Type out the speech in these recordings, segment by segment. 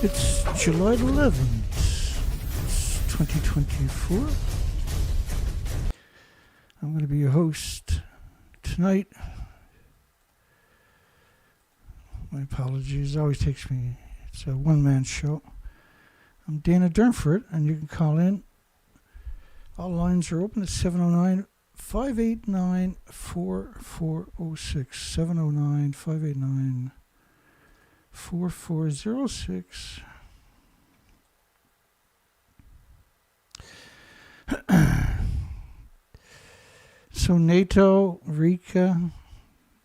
It's July 11th, 2024. I'm going to be your host tonight. My apologies, it always takes me, it's a one-man show. I'm Dana Durnford, and you can call in. All lines are open at 709-589-4406. 709-589-4406. So NATO, RECA,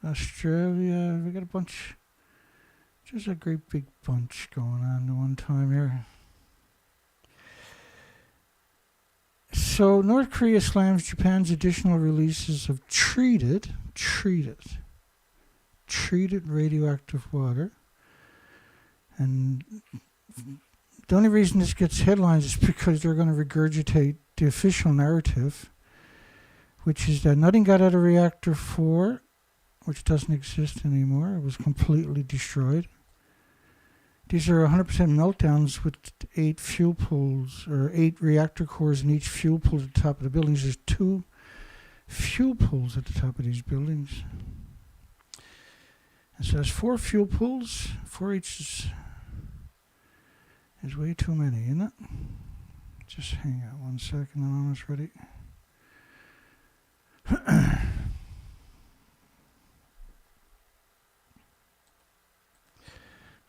Australia, we got a bunch, just a great big bunch going on at one time here. So North Korea slams Japan's additional releases of treated radioactive water. And the only reason this gets headlines is because they're going to regurgitate the official narrative, which is that nothing got out of reactor 4, which doesn't exist anymore. It was completely destroyed. These are 100% meltdowns with 8 fuel pools, or 8 reactor cores in each fuel pool at the top of the buildings. There's 2 fuel pools at the top of these buildings. And so there's 4 fuel pools. 4 each is way too many, isn't it? Just hang out 1 second, I'm almost ready.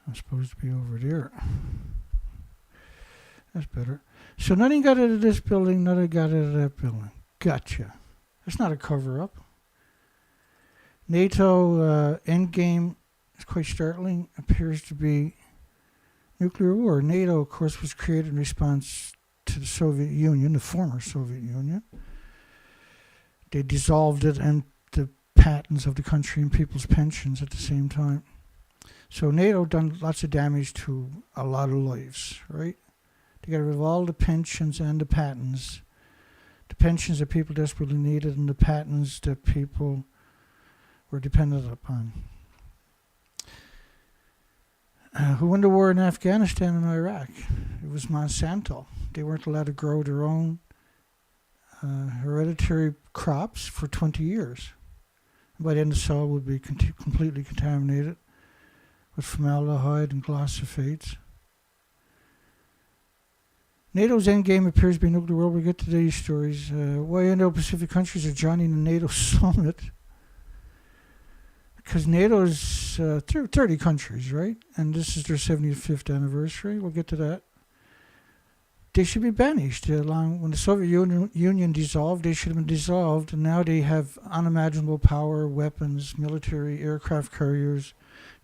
I'm supposed to be over there. That's better. So nothing got out of this building, nothing got out of that building. Gotcha. That's not a cover-up. NATO endgame is quite startling. Appears to be nuclear war. NATO, of course, was created in response to the Soviet Union, the former Soviet Union. They dissolved it and the patents of the country and people's pensions at the same time. So NATO done lots of damage to a lot of lives, right? They got rid of all the pensions and the patents. The pensions that people desperately needed and the patents that people were dependent upon. Who won the war in Afghanistan and Iraq? It was Monsanto. They weren't allowed to grow their own hereditary crops for 20 years. And by then the soil would be completely contaminated with formaldehyde and glyphosates. NATO's endgame appears to be nuclear war. We'll get to these stories. Why Indo-Pacific countries are joining the NATO summit? Because NATO's 30 countries, right? And this is their 75th anniversary. We'll get to that. They should be banished. When the Soviet Union dissolved, they should have been dissolved. And now they have unimaginable power, weapons, military, aircraft carriers,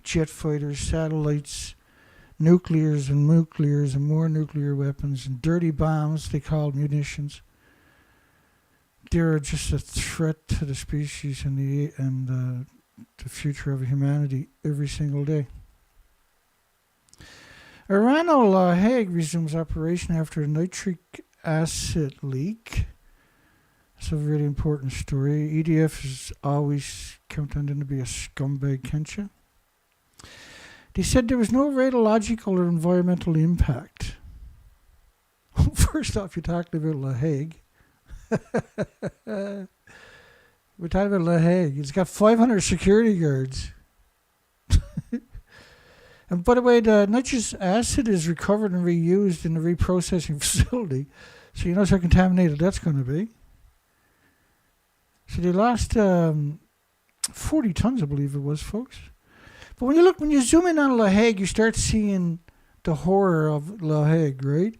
jet fighters, satellites, nuclears and more nuclear weapons, and dirty bombs they call munitions. They're just a threat to the species and the future of humanity every single day. Orano La Hague resumes operation after a nitric acid leak. It's a really important story. EDF is always contending to be a scumbag, can't you? They said there was no radiological or environmental impact. First off, you're talking about La Hague. We're talking about La Hague. It's got 500 security guards. And by the way, the nitrous acid is recovered and reused in the reprocessing facility. So you know how contaminated that's going to be. So they lost 40 tons, I believe it was, folks. But when you zoom in on La Hague, you start seeing the horror of La Hague, right?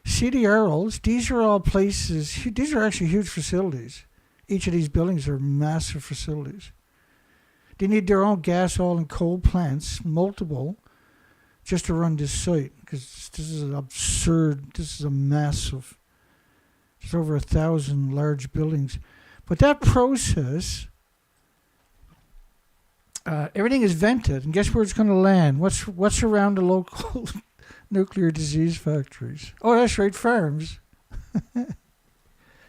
See the arrows. These are all places. These are actually huge facilities. Each of these buildings are massive facilities. They need their own gas, oil, and coal plants, multiple, just to run this site. Because this is absurd. This is a massive. There's over 1,000 large buildings. But that process, everything is vented. And guess where it's going to land? What's around the local nuclear disease factories? Oh, that's right, farms.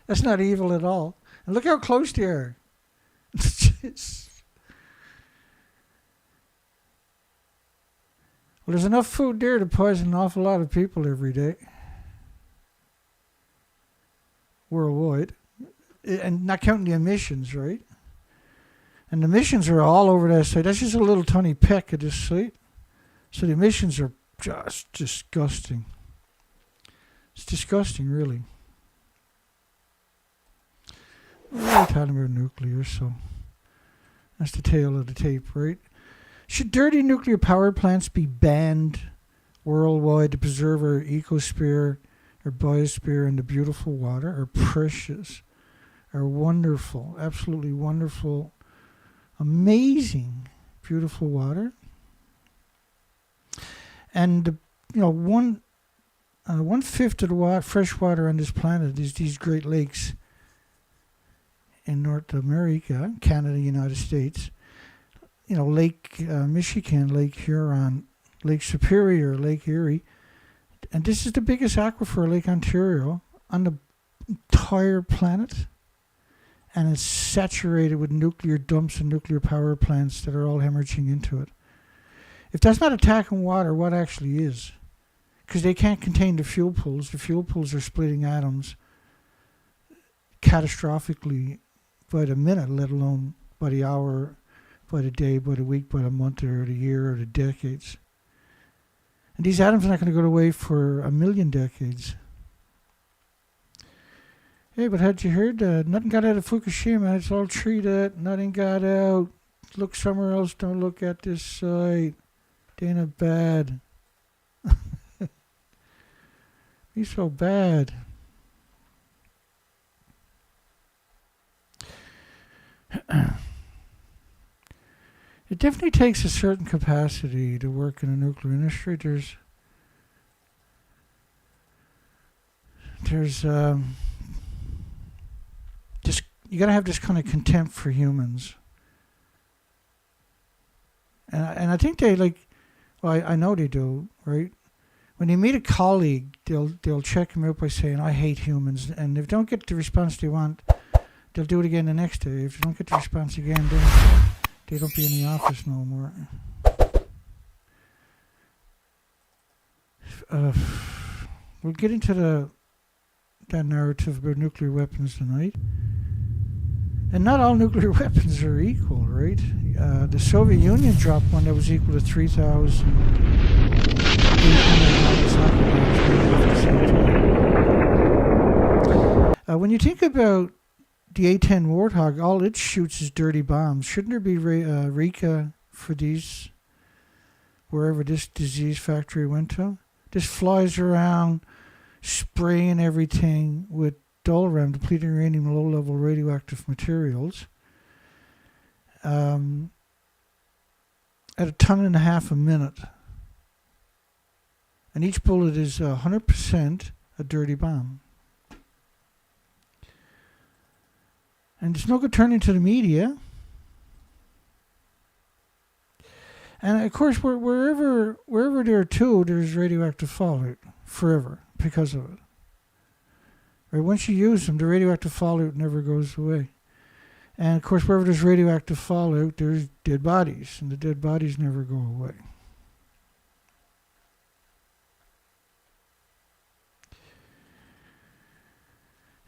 That's not evil at all. And look how close they are. Well, there's enough food there to poison an awful lot of people every day. Worldwide. And not counting the emissions, right? And the emissions are all over that site. That's just a little tiny peck of this site. So the emissions are just disgusting. It's disgusting, really. We're talking about nuclear, so that's the tail of the tape, right? Should dirty nuclear power plants be banned worldwide to preserve our ecosphere, our biosphere, and the beautiful water, our precious, our wonderful, absolutely wonderful, amazing, beautiful water? And one fifth of the fresh water on this planet is these Great Lakes in North America, Canada, United States. Lake Michigan, Lake Huron, Lake Superior, Lake Erie. And this is the biggest aquifer, Lake Ontario, on the entire planet. And it's saturated with nuclear dumps and nuclear power plants that are all hemorrhaging into it. If that's not attacking water, what actually is? Because they can't contain the fuel pools. The fuel pools are splitting atoms catastrophically by the minute, let alone by the hour, by the day, by the week, by the month, or the year, or the decades. And these atoms are not going to go away for 1,000,000 decades. Hey, but had you heard? Nothing got out of Fukushima. It's all treated. Nothing got out. Look somewhere else. Don't look at this site. They ain't bad. He's so bad. It definitely takes a certain capacity to work in the nuclear industry. There's just, you gotta have this kind of contempt for humans. And I think they I know they do, right? When you meet a colleague, they'll check him out by saying, I hate humans. And if they don't get the response they want, they'll do it again the next day. If they don't get the response again, then they don't be in the office no more. We'll get into that narrative about nuclear weapons tonight. And not all nuclear weapons are equal, right? The Soviet Union dropped one that was equal to 3,800 when you think about the A-10 Warthog, all it shoots is dirty bombs. Shouldn't there be RECA for these, wherever this disease factory went to? This flies around spraying everything with DOLRAM, depleted uranium, low-level radioactive materials, at 1.5 tons a minute. And each bullet is 100% a dirty bomb. And it's no good turning to the media. And of course, wherever there are two, there's radioactive fallout forever because of it. Right? Once you use them, the radioactive fallout never goes away. And of course, wherever there's radioactive fallout, there's dead bodies, and the dead bodies never go away.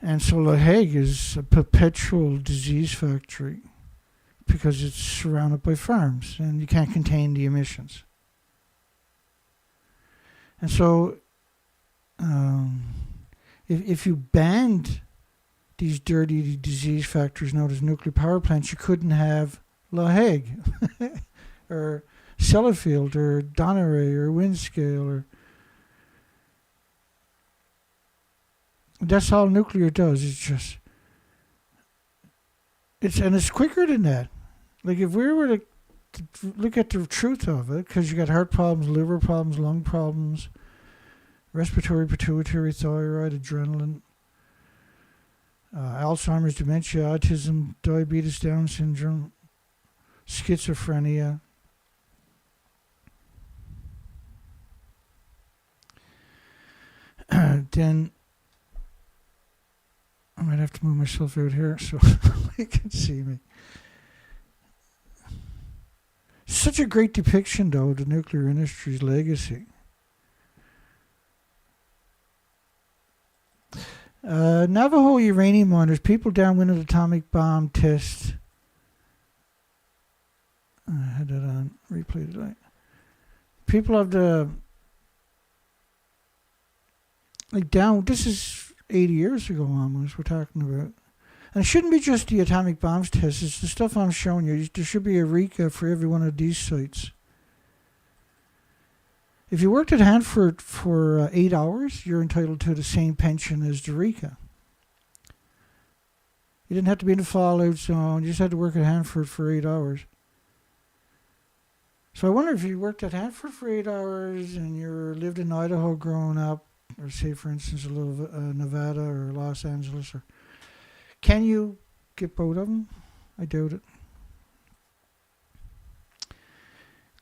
And so La Hague is a perpetual disease factory because it's surrounded by farms and you can't contain the emissions. And so if you banned these dirty disease factors known as nuclear power plants, you couldn't have La Hague or Sellafield or Donneray or Windscale or... That's all nuclear does. It's quicker than that. Like if we were to look at the truth of it, because you got heart problems, liver problems, lung problems, respiratory, pituitary, thyroid, adrenaline, Alzheimer's, dementia, autism, diabetes, Down syndrome, schizophrenia. Then I might have to move myself out here so they can see me. Such a great depiction, though, of the nuclear industry's legacy. Navajo uranium miners, people downwind of atomic bomb test. I had that on replay tonight. People of the this is 80 years ago almost, we're talking about. And it shouldn't be just the atomic bombs test, it's the stuff I'm showing you. There should be a RECA for every one of these sites. If you worked at Hanford for 8 hours, you're entitled to the same pension as the RECA. You didn't have to be in the fallout zone, you just had to work at Hanford for 8 hours. So I wonder if you worked at Hanford for 8 hours and you lived in Idaho growing up, or say for instance a little Nevada or Los Angeles, or can you get both of them? I doubt it.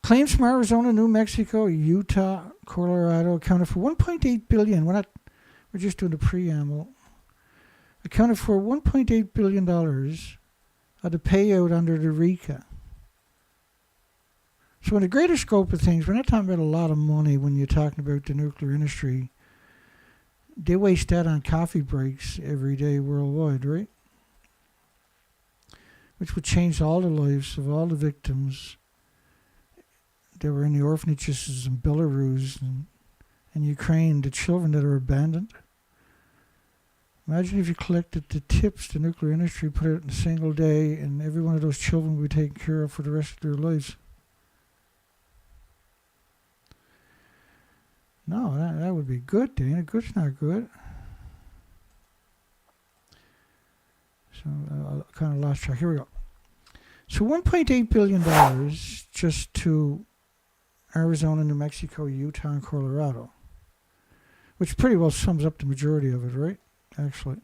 Claims from Arizona, New Mexico, Utah, Colorado accounted for 1.8 billion. We're just doing the preamble. Accounted for $1.8 billion of the payout under the RECA. So in the greater scope of things, we're not talking about a lot of money when you're talking about the nuclear industry. They waste that on coffee breaks every day worldwide, right? Which would change all the lives of all the victims that were in the orphanages in Belarus and Ukraine, the children that are abandoned. Imagine if you collected the tips the nuclear industry put out in a single day, and every one of those children would be taken care of for the rest of their lives. No, that would be good, Dana. Good's not good. So I kind of lost track. Here we go. So $1.8 billion just to Arizona, New Mexico, Utah, and Colorado, which pretty well sums up the majority of it, right? Actually.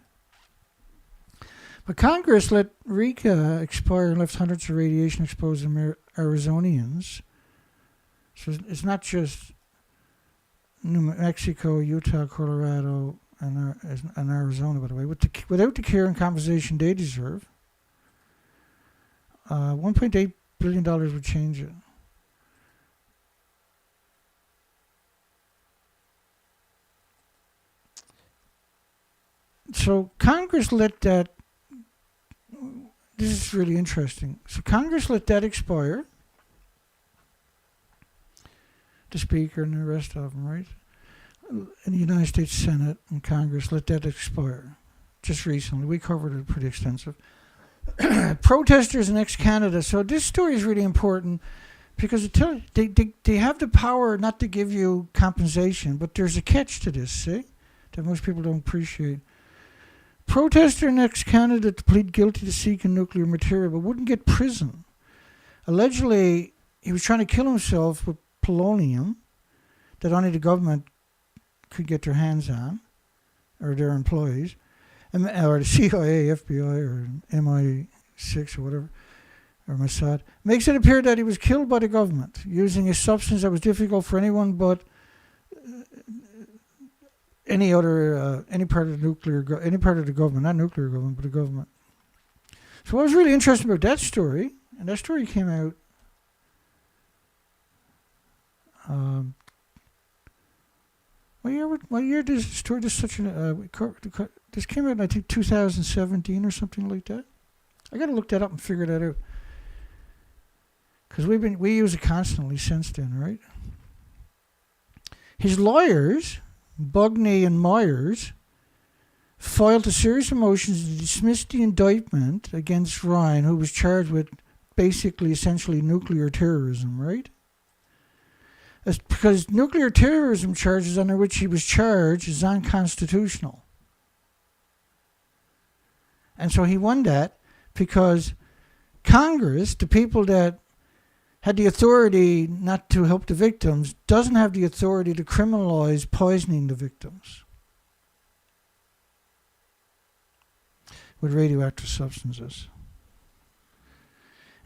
But Congress let RECA expire and left hundreds of radiation-exposed Arizonians. So it's not just New Mexico, Utah, Colorado, and Arizona, by the way, without the care and compensation they deserve. $1.8 billion would change it. So Congress let that, this is really interesting. So Congress let that expire. The Speaker and the rest of them, right? In the United States Senate and Congress let that expire just recently. We covered it pretty extensive. Protesters in ex-Canada. So this story is really important because they have the power not to give you compensation, but there's a catch to this, see? That most people don't appreciate. Protester in ex-Canada to plead guilty to seeking nuclear material, but wouldn't get prison. Allegedly, he was trying to kill himself with polonium that only the government could get their hands on, or their employees, or the CIA, FBI, or MI6 or whatever, or Mossad, makes it appear that he was killed by the government using a substance that was difficult for anyone but any part of the government, not nuclear government, but the government. So what was really interesting about that story, and that story came out what year did this story? This came out in I think 2017 or something like that. I got to look that up and figure that out because we use it constantly since then, right? His lawyers, Bugney and Myers, filed a series of motions to dismiss the indictment against Ryan, who was charged with basically, essentially, nuclear terrorism, right? Because nuclear terrorism charges under which he was charged is unconstitutional. And so he won that because Congress, the people that had the authority not to help the victims, doesn't have the authority to criminalize poisoning the victims with radioactive substances.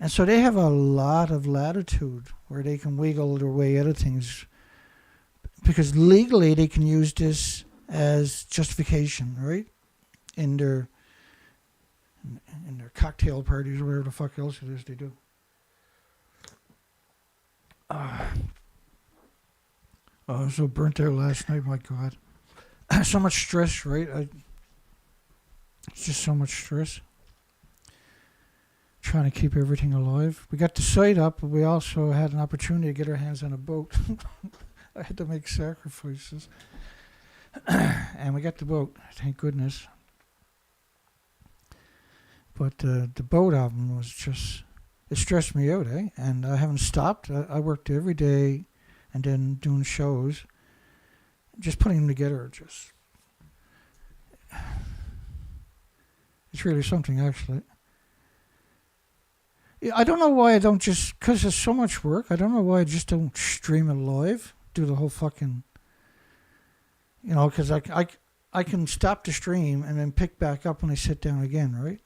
And so they have a lot of latitude where they can wiggle their way out of things because legally they can use this as justification, right? In their cocktail parties or whatever the fuck else it is they do. Oh, I was so burnt out last night, my God. So much stress, right? It's just so much stress. Trying to keep everything alive. We got the site up, but we also had an opportunity to get our hands on a boat. I had to make sacrifices. And we got the boat, thank goodness. But the boat album was just, it stressed me out, eh? And I haven't stopped. I worked every day and then doing shows. Just putting them together, just, it's really something, actually. I don't know why I don't just, because there's so much work, I don't know why I just don't stream it live, do the whole fucking, because I can stop the stream and then pick back up when I sit down again, right?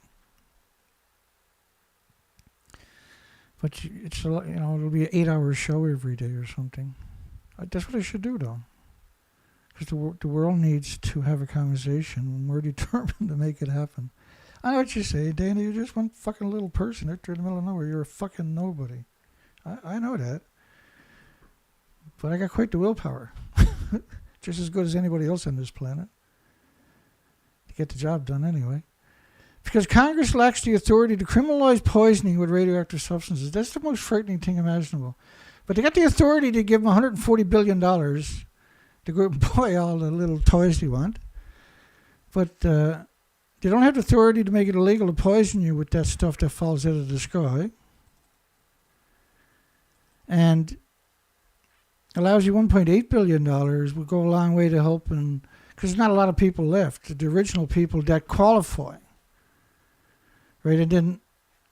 But it's a lot, it'll be an 8-hour show every day or something. That's what I should do, though. Because the world needs to have a conversation, and we're determined to make it happen. I know what you say, Dana. You're just one fucking little person out there in the middle of nowhere. You're a fucking nobody. I know that. But I got quite the willpower. Just as good as anybody else on this planet. To get the job done anyway. Because Congress lacks the authority to criminalize poisoning with radioactive substances. That's the most frightening thing imaginable. But they got the authority to give them $140 billion to go and buy all the little toys they want. But they don't have the authority to make it illegal to poison you with that stuff that falls out of the sky. And allows you $1.8 billion will go a long way to helping, because there's not a lot of people left, the original people that qualify. Right? And then,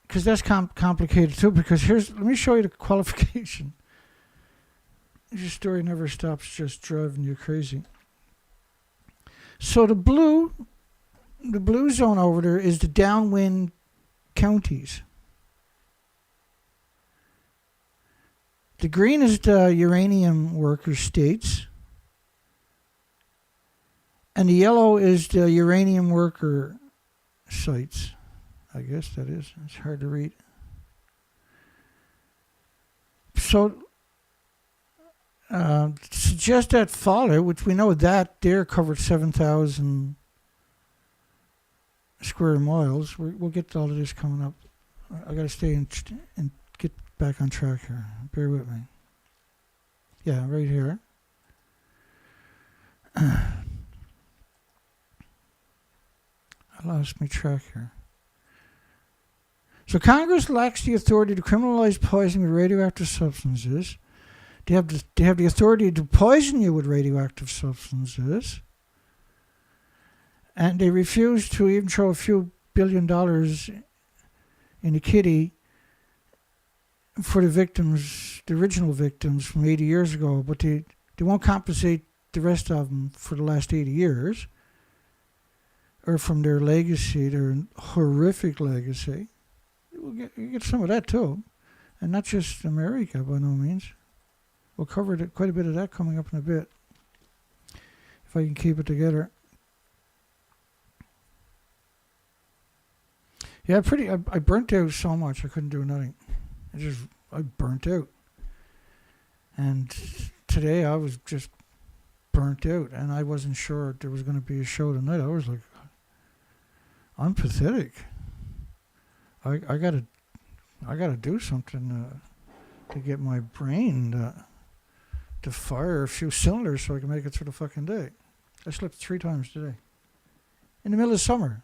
because that's complicated too, because let me show you the qualification. Your story never stops just driving you crazy. So the blue zone over there is the downwind counties. The green is the uranium worker states. And the yellow is the uranium worker sites. I guess that is. It's hard to read. So suggest that fallout, which we know that there covered 7,000 square miles. We'll get to all of this coming up. I got to stay and get back on track here. Bear with me. Yeah, right here. I lost my track here. So Congress lacks the authority to criminalize poisoning with radioactive substances. They have the authority to poison you with radioactive substances. And they refuse to even throw a few $1 billion in the kitty for the victims, the original victims from 80 years ago, but they won't compensate the rest of them for the last 80 years or from their legacy, their horrific legacy. We'll get some of that too, and not just America by no means. We'll cover quite a bit of that coming up in a bit, if I can keep it together. Yeah, I burnt out so much I couldn't do nothing. I burnt out. And today I was just burnt out, and I wasn't sure there was going to be a show tonight. I was like, I'm pathetic. I gotta do something to get my brain to fire a few cylinders so I can make it through the fucking day. I slept 3 times today. In the middle of summer.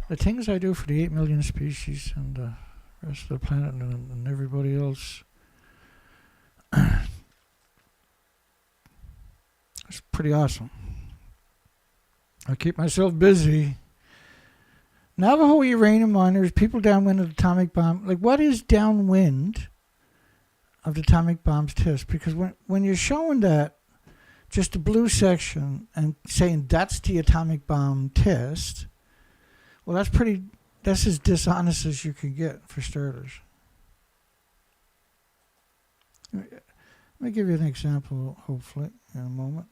The things I do for the 8 million species and the rest of the planet and everybody else, it's pretty awesome. I keep myself busy. Navajo uranium miners, people downwind of the atomic bomb. Like, what is downwind of the atomic bomb's test? Because when you're showing that, just the blue section, and saying that's the atomic bomb test, well, that's as dishonest as you can get, for starters. Let me give you an example, hopefully, in a moment.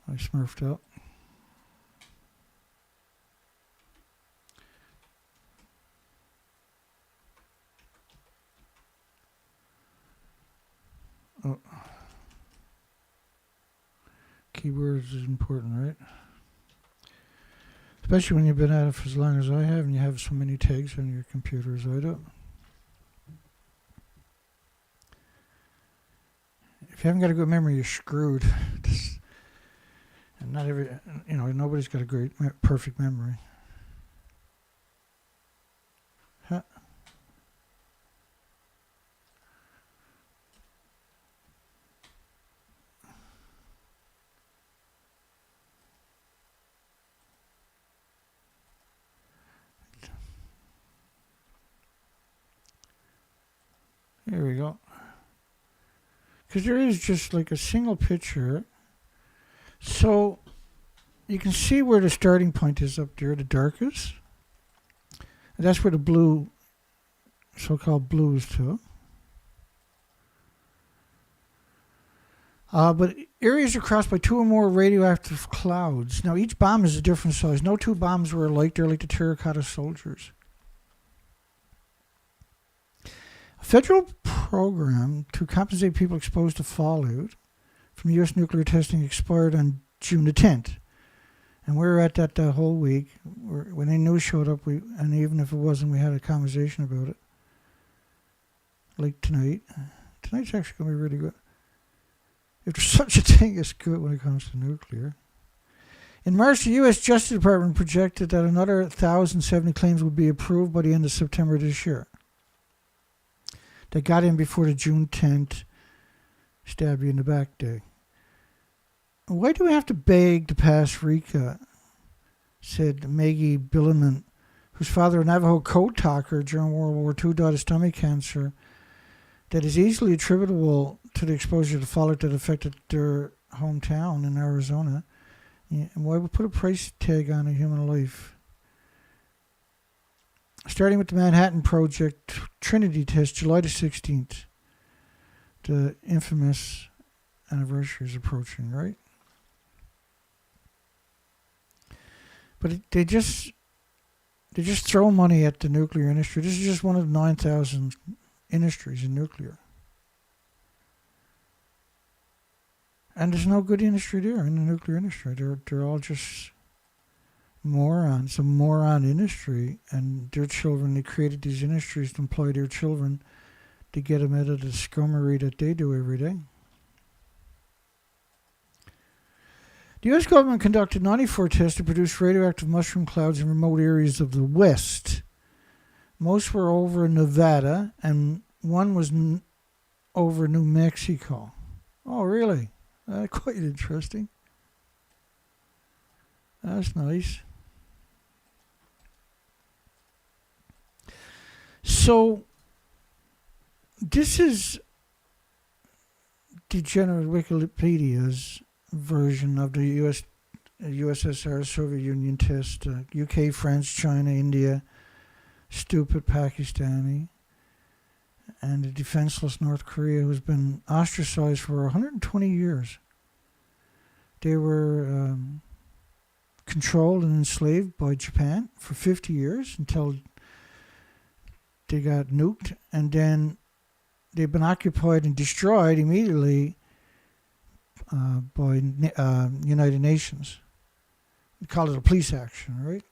I smurfed up. Keywords is important, right? Especially when you've been at it for as long as I have and you have so many tags on your computer as I do. If you haven't got a good memory, you're screwed. And not every, nobody's got a great, perfect memory. Huh. There we go. Because there is just like a single picture. So you can see where the starting point is up there, the darkest. And that's where the blue, so-called blue is to. But areas are crossed by two or more radioactive clouds. Now each bomb is a different size. No two bombs were alike. They're like the terracotta soldiers. A federal program to compensate people exposed to fallout from U.S. nuclear testing expired on June the 10th. And we were at that the whole week. When the news showed up, and even if it wasn't, we had a conversation about it. Like tonight. Tonight's actually going to be really good. If there's such a thing as good when it comes to nuclear. In March, the U.S. Justice Department projected that another 1,070 claims would be approved by the end of September this year. They got in before the June 10th stab you in the back day. Why do we have to beg to pass RECA? Said Maggie Billiman, whose father, a Navajo code talker during World War II, died of stomach cancer that is easily attributable to the exposure to fallout that affected their hometown in Arizona. Yeah, and why would put a price tag on a human life? Starting with the Manhattan Project Trinity test, July the 16th. The infamous anniversary is approaching, right? But they just throw money at the nuclear industry. This is just one of 9,000 industries in nuclear. And there's no good industry there in the nuclear industry. They're all just morons, a moron industry, and their children, they created these industries to employ their children to get them out of the scummery that they do every day. The U.S. government conducted 94 tests to produce radioactive mushroom clouds in remote areas of the West. Most were over Nevada, and one was over New Mexico. Oh, really? Quite interesting. That's nice. So, this is degenerate Wikipedia's version of the USSR, Soviet Union test. UK, France, China, India, stupid Pakistani, and the defenseless North Korea, who's been ostracized for 120 years. They were controlled and enslaved by Japan for 50 years until they got nuked, and then they've been occupied and destroyed immediately by United Nations. We call it a police action, right?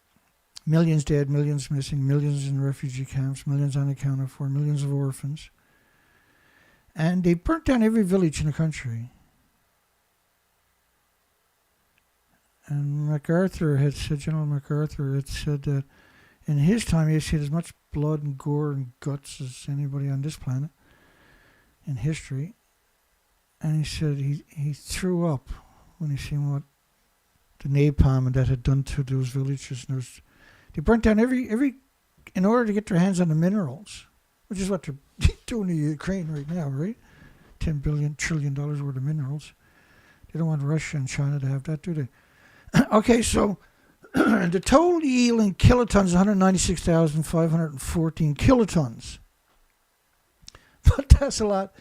Millions dead, millions missing, millions in refugee camps, millions unaccounted for, millions of orphans. And they burnt down every village in the country. And General MacArthur had said that in his time he had seen as much blood and gore and guts as anybody on this planet in history. And he said he threw up when he seen what the napalm and that had done to those villages. And they burnt down every in order to get their hands on the minerals, which is what they're doing in Ukraine right now, right? $10 trillion worth of minerals. They don't want Russia and China to have that, do they? Okay, so the total yield in kilotons is 196,514 kilotons. But that's a lot.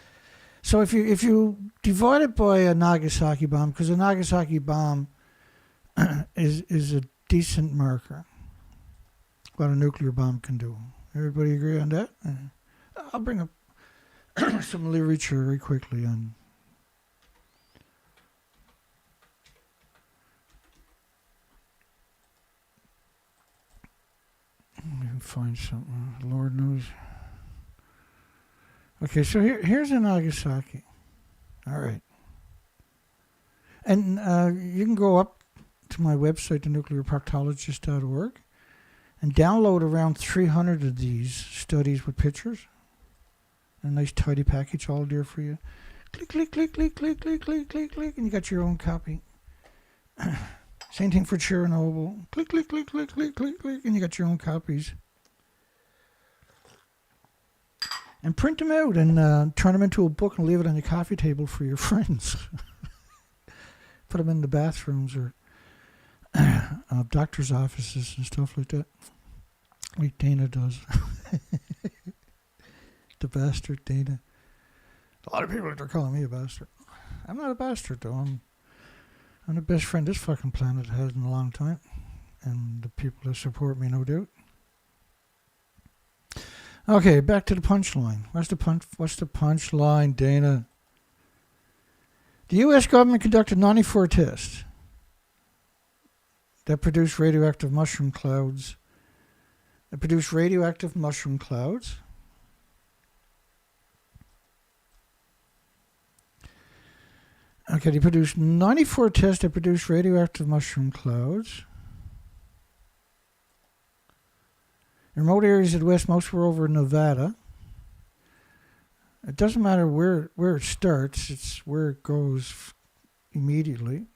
So if you divide it by a Nagasaki bomb, because a Nagasaki bomb is a decent marker, what a nuclear bomb can do. Everybody agree on that? I'll bring up some literature very quickly on. find something. Lord knows. Okay, so here's in Nagasaki. All right. And you can go up to my website, thenuclearproctologist.org, and download around 300 of these studies with pictures. A nice tidy package all there for you. Click, click, click, click, click, click, click, click, click, and you got your own copy. Same thing for Chernobyl. Click, click, click, click, click, click, click, and you got your own copies. And print them out and turn them into a book and leave it on your coffee table for your friends. Put them in the bathrooms or doctor's offices and stuff like that. Like Dana does. The bastard Dana. A lot of people are calling me a bastard. I'm not a bastard though. I'm the best friend this fucking planet has in a long time. And the people that support me, no doubt. Okay, back to the punchline. What's the punchline, Dana? The U.S. government conducted 94 tests that produced radioactive mushroom clouds. Okay, they produced 94 tests that produced radioactive mushroom clouds. In remote areas of the West, most were over Nevada. It doesn't matter where it starts, it's where it goes immediately.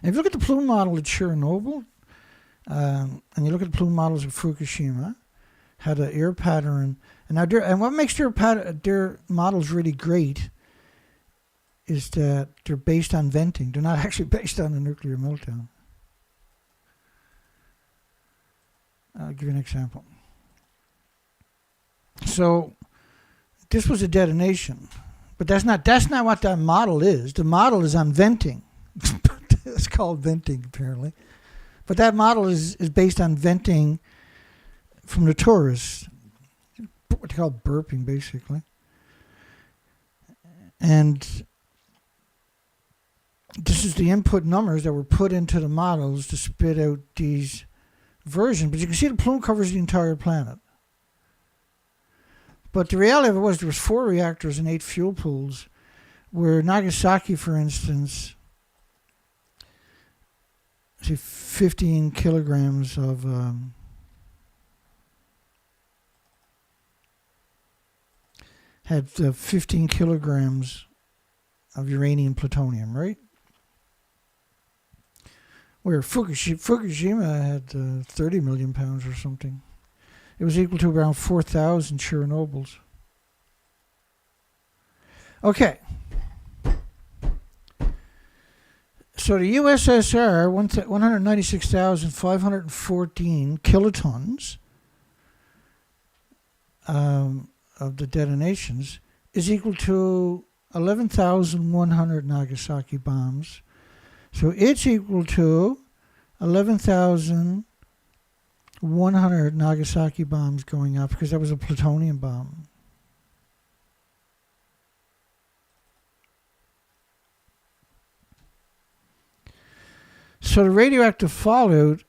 And if you look at the Plume model at Chernobyl, and you look at the Plume models of Fukushima, had an air pattern. And what makes their models really great is that they're based on venting. They're not actually based on a nuclear meltdown. I'll give you an example. So this was a detonation, but that's not what that model is. The model is on venting. It's called venting apparently, but that model is based on venting from the tourists. What they call burping, basically. And this is the input numbers that were put into the models to spit out these version, but you can see the plume covers the entire planet. But the reality of it was there was 4 reactors and 8 fuel pools, where Nagasaki, for instance, say 15 kilograms of had 15 kilograms of uranium plutonium, right? Where Fukushima had 30 million pounds or something. It was equal to around 4,000 Chernobyls. Okay. So the USSR, 196,514 kilotons of the detonations is equal to 11,100 Nagasaki bombs. So it's equal to 11,100 Nagasaki bombs going up because that was a plutonium bomb. So the radioactive fallout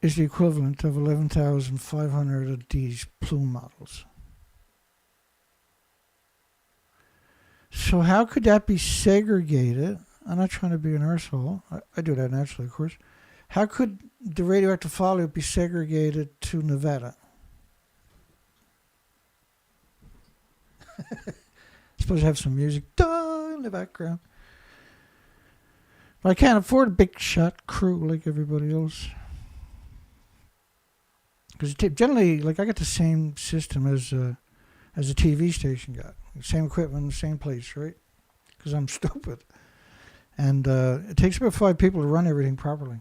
is the equivalent of 11,500 of these Plume models. So how could that be segregated? I'm not trying to be an arsehole. I do that naturally, of course. How could the radioactive fallout be segregated to Nevada? Supposed to have some music in the background. But I can't afford a big shot crew like everybody else. Because generally, like I got the same system as a TV station got. Same equipment, same place, right? Because I'm stupid. And it takes about 5 people to run everything properly.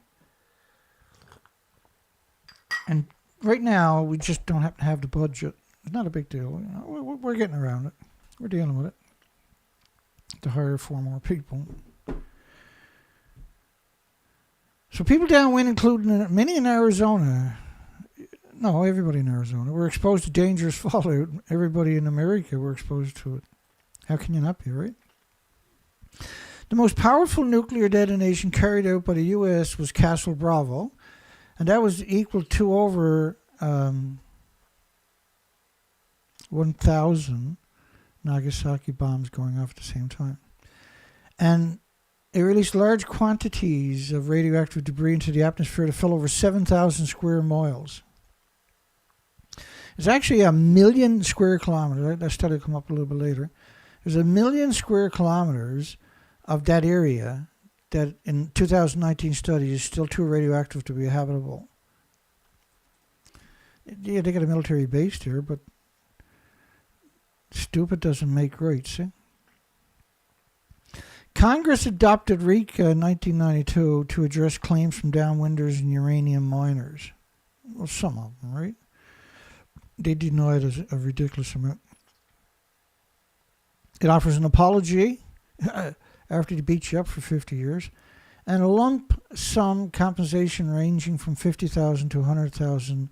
And right now, we just don't happen to have the budget. It's not a big deal. You know, we're getting around it. We're dealing with it. To hire 4 more people. So people downwind, including many in Arizona, no, everybody in Arizona, were exposed to dangerous fallout. Everybody in America were exposed to it. How can you not be, right? The most powerful nuclear detonation carried out by the U.S. was Castle Bravo And that was equal to over 1,000 Nagasaki bombs going off at the same time. And it released large quantities of radioactive debris into the atmosphere that fell over 7,000 square miles. It's actually 1,000,000 square kilometers. That study will come up a little bit later. There's 1,000,000 square kilometers of that area that in 2019 study is still too radioactive to be habitable. Yeah, they got a military base there, but stupid doesn't make right, see? Congress adopted RECA in 1992 to address claims from downwinders and uranium miners. Well, some of them, right? They denied a ridiculous amount. It offers an apology after they beat you up for 50 years, and a lump sum compensation ranging from $50,000 to $100,000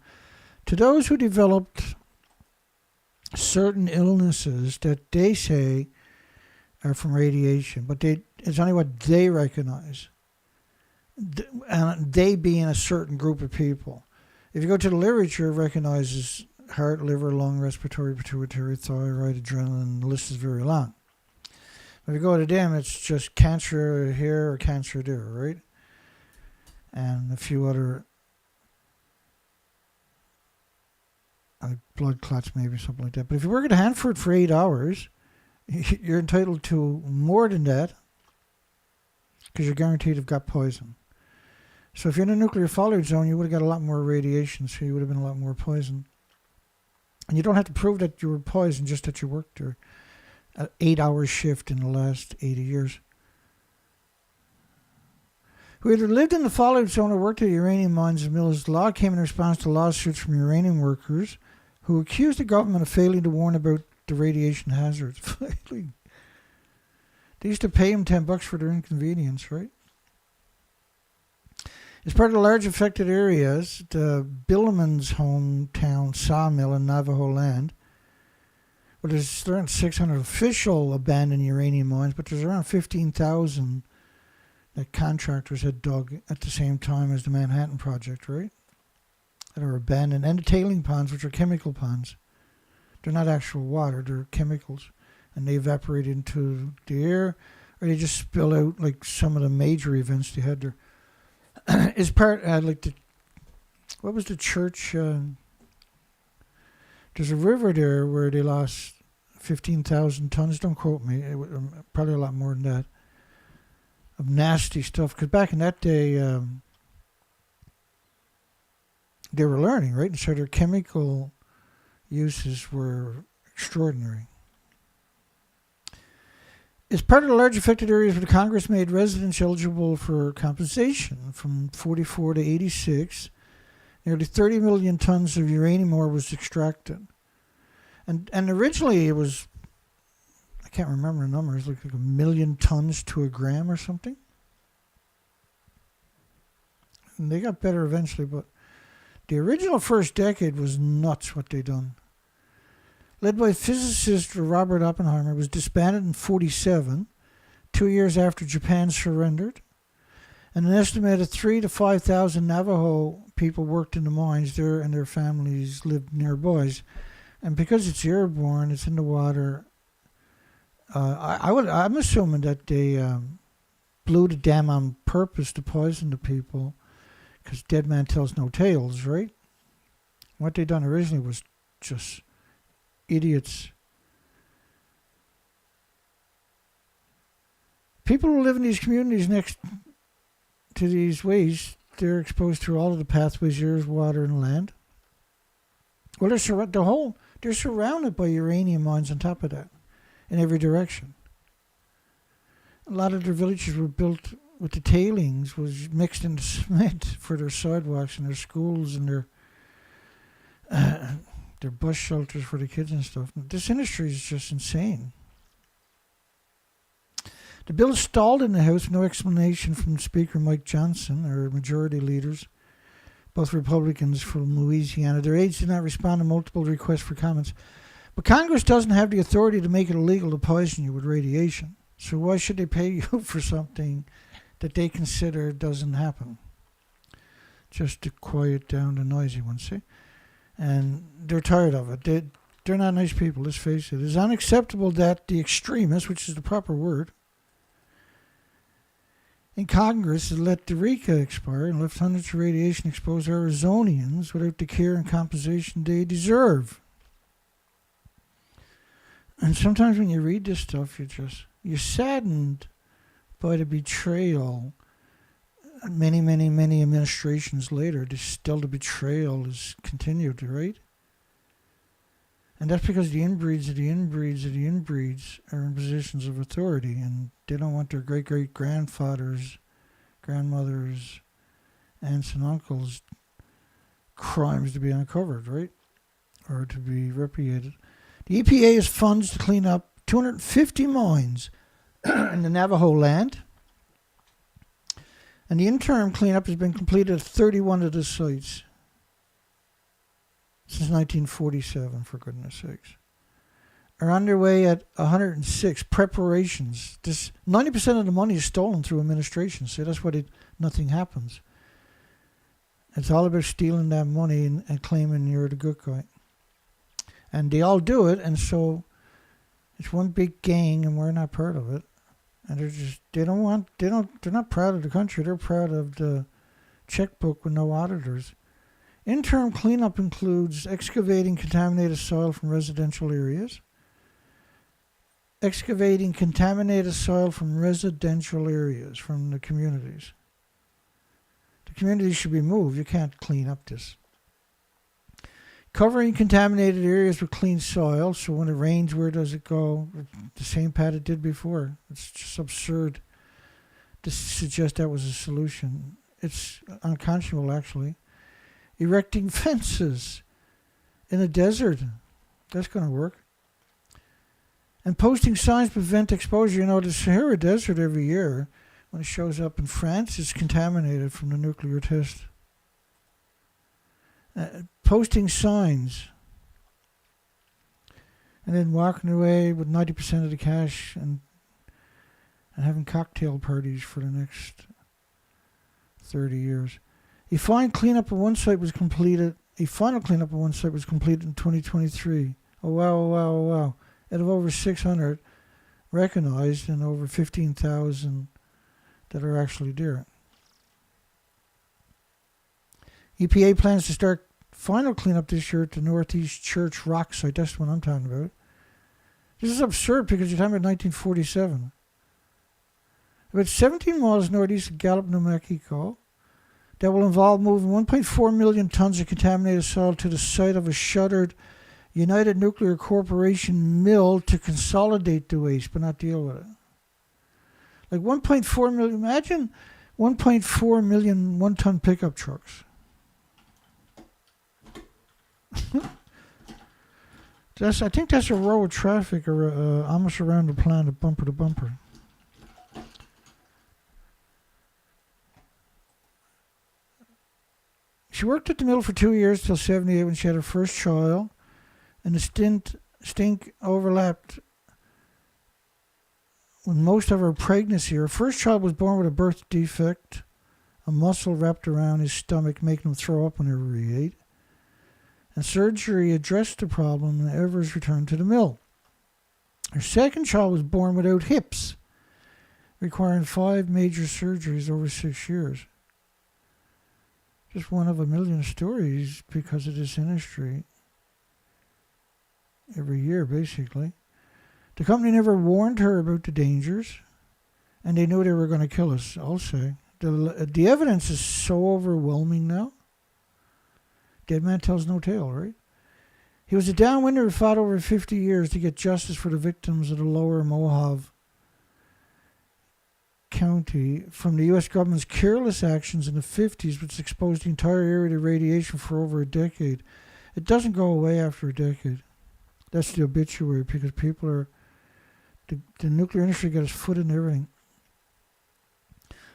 to those who developed certain illnesses that they say are from radiation, but it's only what they recognize, and they being a certain group of people. If you go to the literature, it recognizes heart, liver, lung, respiratory, pituitary, thyroid, adrenaline, and the list is very long. If you go to them, it's just cancer here or cancer there, right? And a few other blood clots, maybe something like that. But if you work at Hanford for 8 hours, you're entitled to more than that because you're guaranteed to have got poison. So if you're in a nuclear fallout zone, you would have got a lot more radiation, so you would have been a lot more poison. And you don't have to prove that you were poisoned, just that you worked there an 8-hour shift in the last 80 years. Who either lived in the fallout zone or worked at uranium mines and mills. The law came in response to lawsuits from uranium workers who accused the government of failing to warn about the radiation hazards. Failing. They used to pay them $10 for their inconvenience, right? As part of the large affected areas, the Billaman's hometown sawmill in Navajo land, well, there's around 600 official abandoned uranium mines, but there's around 15,000 that contractors had dug at the same time as the Manhattan Project, right? That are abandoned. And the tailing ponds, which are chemical ponds. They're not actual water, they're chemicals. And they evaporate into the air, or they just spill out like some of the major events they had there. Is part, what was the church? There's a river there where they lost 15,000 tons, don't quote me, probably a lot more than that, of nasty stuff. Because back in that day, they were learning, right? And so their chemical uses were extraordinary. As part of the large affected areas where the Congress made residents eligible for compensation from 44 to 86, nearly 30 million tons of uranium ore was extracted. And originally it was, I can't remember the numbers, like 1 million tons to a gram or something. And they got better eventually, but the original first decade was nuts what they done. Led by physicist Robert Oppenheimer, was disbanded in 1947, 2 years after Japan surrendered. And an estimated 3,000 to 5,000 Navajo people worked in the mines there, and their families lived nearby. And because it's airborne, it's in the water. I'm assuming that they blew the dam on purpose to poison the people, because dead man tells no tales, right? What they done originally was just idiots. People who live in these communities next to these ways, they're exposed to all of the pathways, air, water, and land. Well, they're surrounded by uranium mines on top of that, in every direction. A lot of their villages were built with the tailings, was mixed into cement for their sidewalks and their schools and their bus shelters for the kids and stuff. This industry is just insane. The bill stalled in the House with no explanation from Speaker Mike Johnson or majority leaders, both Republicans from Louisiana. Their aides did not respond to multiple requests for comments. But Congress doesn't have the authority to make it illegal to poison you with radiation. So why should they pay you for something that they consider doesn't happen? just to quiet down the noisy ones, see? And they're tired of it. They're not nice people, let's face it. It's unacceptable that the extremists, which is the proper word, in Congress has let the RECA expire and left hundreds of radiation-exposed Arizonians without the care and compensation they deserve. And sometimes when you read this stuff, you're saddened by the betrayal. Many administrations later, still the betrayal is continued, right? And that's because the inbreeds of the inbreeds of the inbreeds are in positions of authority, and they don't want their great-great-grandfathers, grandmothers, aunts and uncles' crimes to be uncovered, right? Or to be repudiated. The EPA has funds to clean up 250 mines in the Navajo land, and the interim cleanup has been completed at 31 of the sites since 1947, for goodness sakes. Are underway at 106 preparations. 90% of the money is stolen through administration, so that's why nothing happens. It's all about stealing that money and claiming you're the good guy. And they all do it, and so it's one big gang, and we're not part of it. And they're not proud of the country. They're proud of the checkbook with no auditors. Interim cleanup includes excavating contaminated soil from residential areas. Excavating contaminated soil from residential areas, from the communities. The communities should be moved. You can't clean up this. Covering contaminated areas with clean soil, so when it rains, where does it go? The same path it did before. It's just absurd to suggest that was a solution. It's unconscionable, actually. Erecting fences in a desert. That's going to work. And posting signs to prevent exposure. You know, the Sahara Desert every year, when it shows up in France, is contaminated from the nuclear test. Posting signs. And then walking away with 90% of the cash and having cocktail parties for the next 30 years. A final cleanup of one site was completed in 2023. Oh, wow. Out of over 600 recognized and over 15,000 that are actually there. EPA plans to start final cleanup this year at the Northeast Church Rock site. That's what I'm talking about. This is absurd because you're talking about 1947. About 17 miles northeast of Gallup, New Mexico, that will involve moving 1.4 million tons of contaminated soil to the site of a shuttered United Nuclear Corporation mill to consolidate the waste but not deal with it. Like 1.4 million, imagine 1.4 million one-ton pickup trucks. I think that's a row of traffic almost around the planet, bumper to bumper. She worked at the mill for 2 years till 78 when she had her first child, and the stink overlapped with most of her pregnancy. Her first child was born with a birth defect, a muscle wrapped around his stomach, making him throw up whenever he ate. And surgery addressed the problem, and Evers returned to the mill. Her second child was born without hips, requiring 5 major surgeries over 6 years. Just one of a million stories because of this industry. Every year, basically. The company never warned her about the dangers, and they knew they were going to kill us, I'll say. The evidence is so overwhelming now. Dead man tells no tale, right? He was a downwinder who fought over 50 years to get justice for the victims of the lower Mohave County from the U.S. government's careless actions in the 50s, which exposed the entire area to radiation for over a decade. It doesn't go away after a decade. That's the obituary, because people are... The nuclear industry got its foot in everything.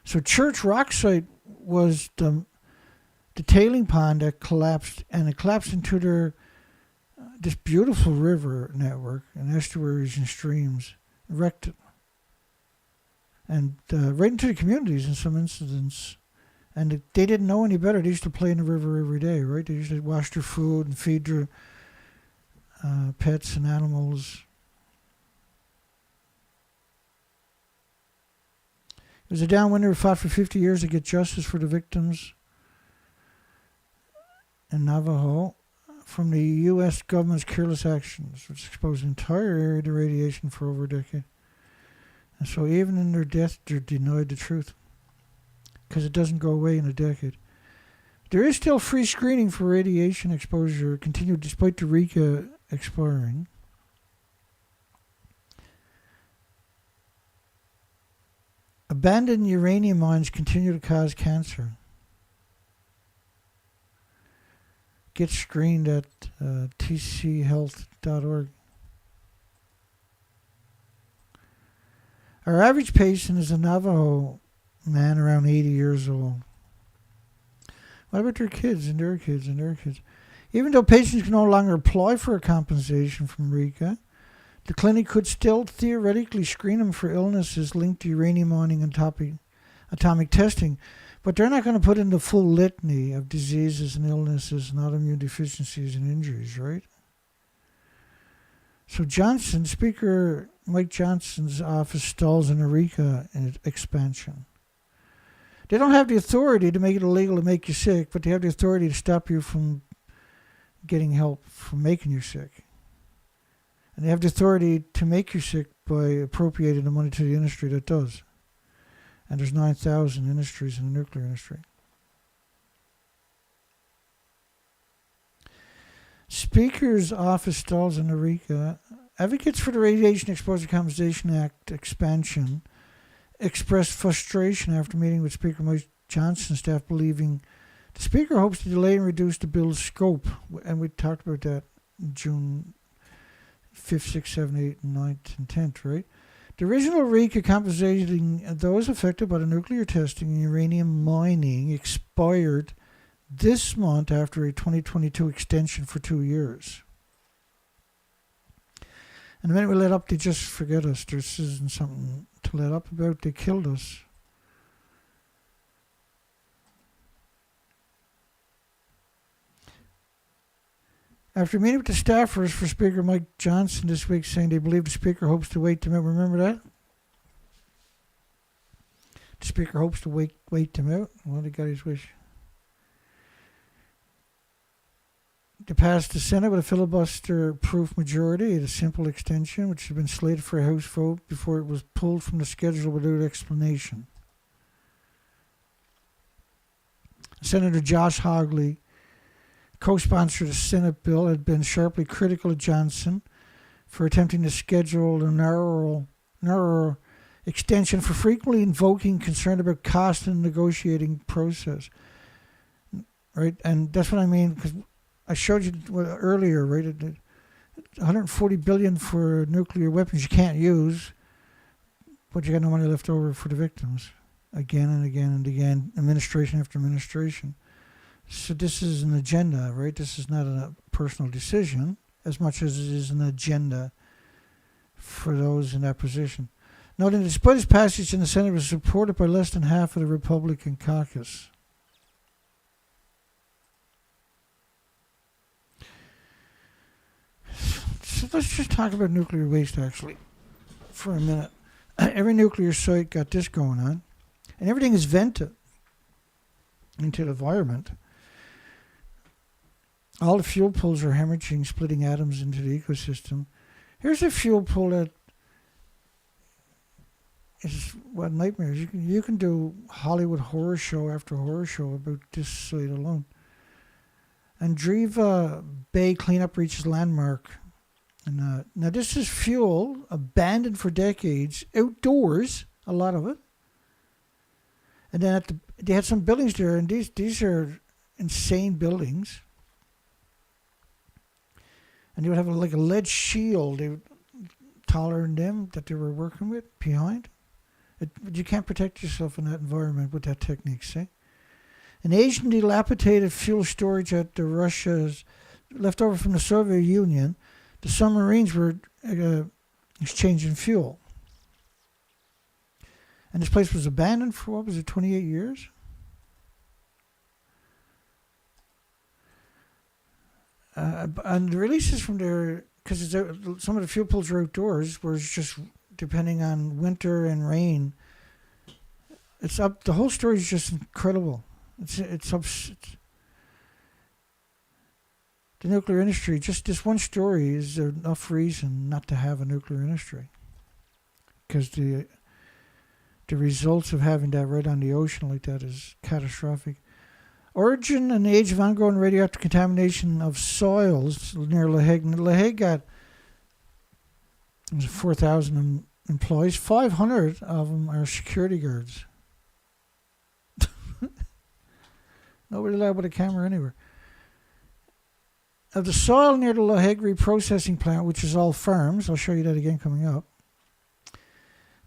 So Church Rock site was the tailing pond that collapsed, and it collapsed into their this beautiful river network and estuaries and streams, wrecked it. And right into the communities in some incidents. And they didn't know any better. They used to play in the river every day, right? They used to wash their food and feed their pets and animals. It was a downwinder who fought for 50 years to get justice for the victims in Navajo from the U.S. government's careless actions, which exposed the entire area to radiation for over a decade. And so even in their death, they're denied the truth because it doesn't go away in a decade. There is still free screening for radiation exposure, continued despite the RECA expiring. Abandoned uranium mines continue to cause cancer. Get screened at tchealth.org. Our average patient is a Navajo man around 80 years old. What about their kids and their kids and their kids? Even though patients can no longer apply for a compensation from RECA, the clinic could still theoretically screen them for illnesses linked to uranium mining and atomic testing, but they're not going to put in the full litany of diseases and illnesses and autoimmune deficiencies and injuries, right? So Speaker Mike Johnson's office stalls an RECA expansion. They don't have the authority to make it illegal to make you sick, but they have the authority to stop you from getting help from making you sick. And they have the authority to make you sick by appropriating the money to the industry that does. And there's 9,000 industries in the nuclear industry. Speaker's office stalls in RECA. Advocates for the Radiation Exposure Compensation Act expansion expressed frustration after meeting with Speaker Mike Johnson's staff, believing the Speaker hopes to delay and reduce the bill's scope. And we talked about that in June 5th, 6th, 7th, 8th, and 9th, and 10th, right? The original RECA compensating those affected by the nuclear testing and uranium mining expired this month after a 2022 extension for 2 years. And the minute we let up, they just forget us. This isn't something to let up about. They killed us. After meeting with the staffers for Speaker Mike Johnson this week, saying they believe the Speaker hopes to wait to out. Remember that? The Speaker hopes to wait them out. Well, he got his wish. They passed the Senate with a filibuster-proof majority at a simple extension, which had been slated for a House vote before it was pulled from the schedule without explanation. Senator Josh Hogley, co-sponsored a Senate bill, had been sharply critical of Johnson for attempting to schedule a narrower extension for frequently invoking concern about cost in the negotiating process. Right? And that's what I mean, because I showed you earlier, right? 140 billion for nuclear weapons you can't use, but you got no money left over for the victims. Again and again and again, administration after administration. So this is an agenda, right? This is not a personal decision as much as it is an agenda for those in that position. Noting that despite its passage in the Senate, it was supported by less than half of the Republican caucus. So let's just talk about nuclear waste, actually, for a minute. Every nuclear site got this going on, and everything is vented into the environment. All the fuel pools are hemorrhaging, splitting atoms into the ecosystem. Here's a fuel pool that is what nightmares. You can do Hollywood horror show after horror show about this site alone. Andreva Bay cleanup reaches landmark. And now this is fuel abandoned for decades, outdoors, a lot of it. And then they had some buildings there, and these are insane buildings. And they would have like a lead shield, taller than them, that they were working with behind. You can't protect yourself in that environment with that technique, see? An Asian dilapidated fuel storage at the Russia's, left over from the Soviet Union. The submarines were exchanging fuel. And this place was abandoned for, what was it, 28 years? And the releases from there, because some of the fuel pools are outdoors, where it's just depending on winter and rain. It's up. The whole story is just incredible. It's the nuclear industry. Just this one story is enough reason not to have a nuclear industry, because the results of having that right on the ocean like that is catastrophic. Origin and age of ongoing radioactive contamination of soils near La Hague. La Hague got 4,000 employees. 500 of them are security guards. Nobody allowed with a camera anywhere. Of the soil near the La Hague reprocessing plant, which is all farms, I'll show you that again coming up.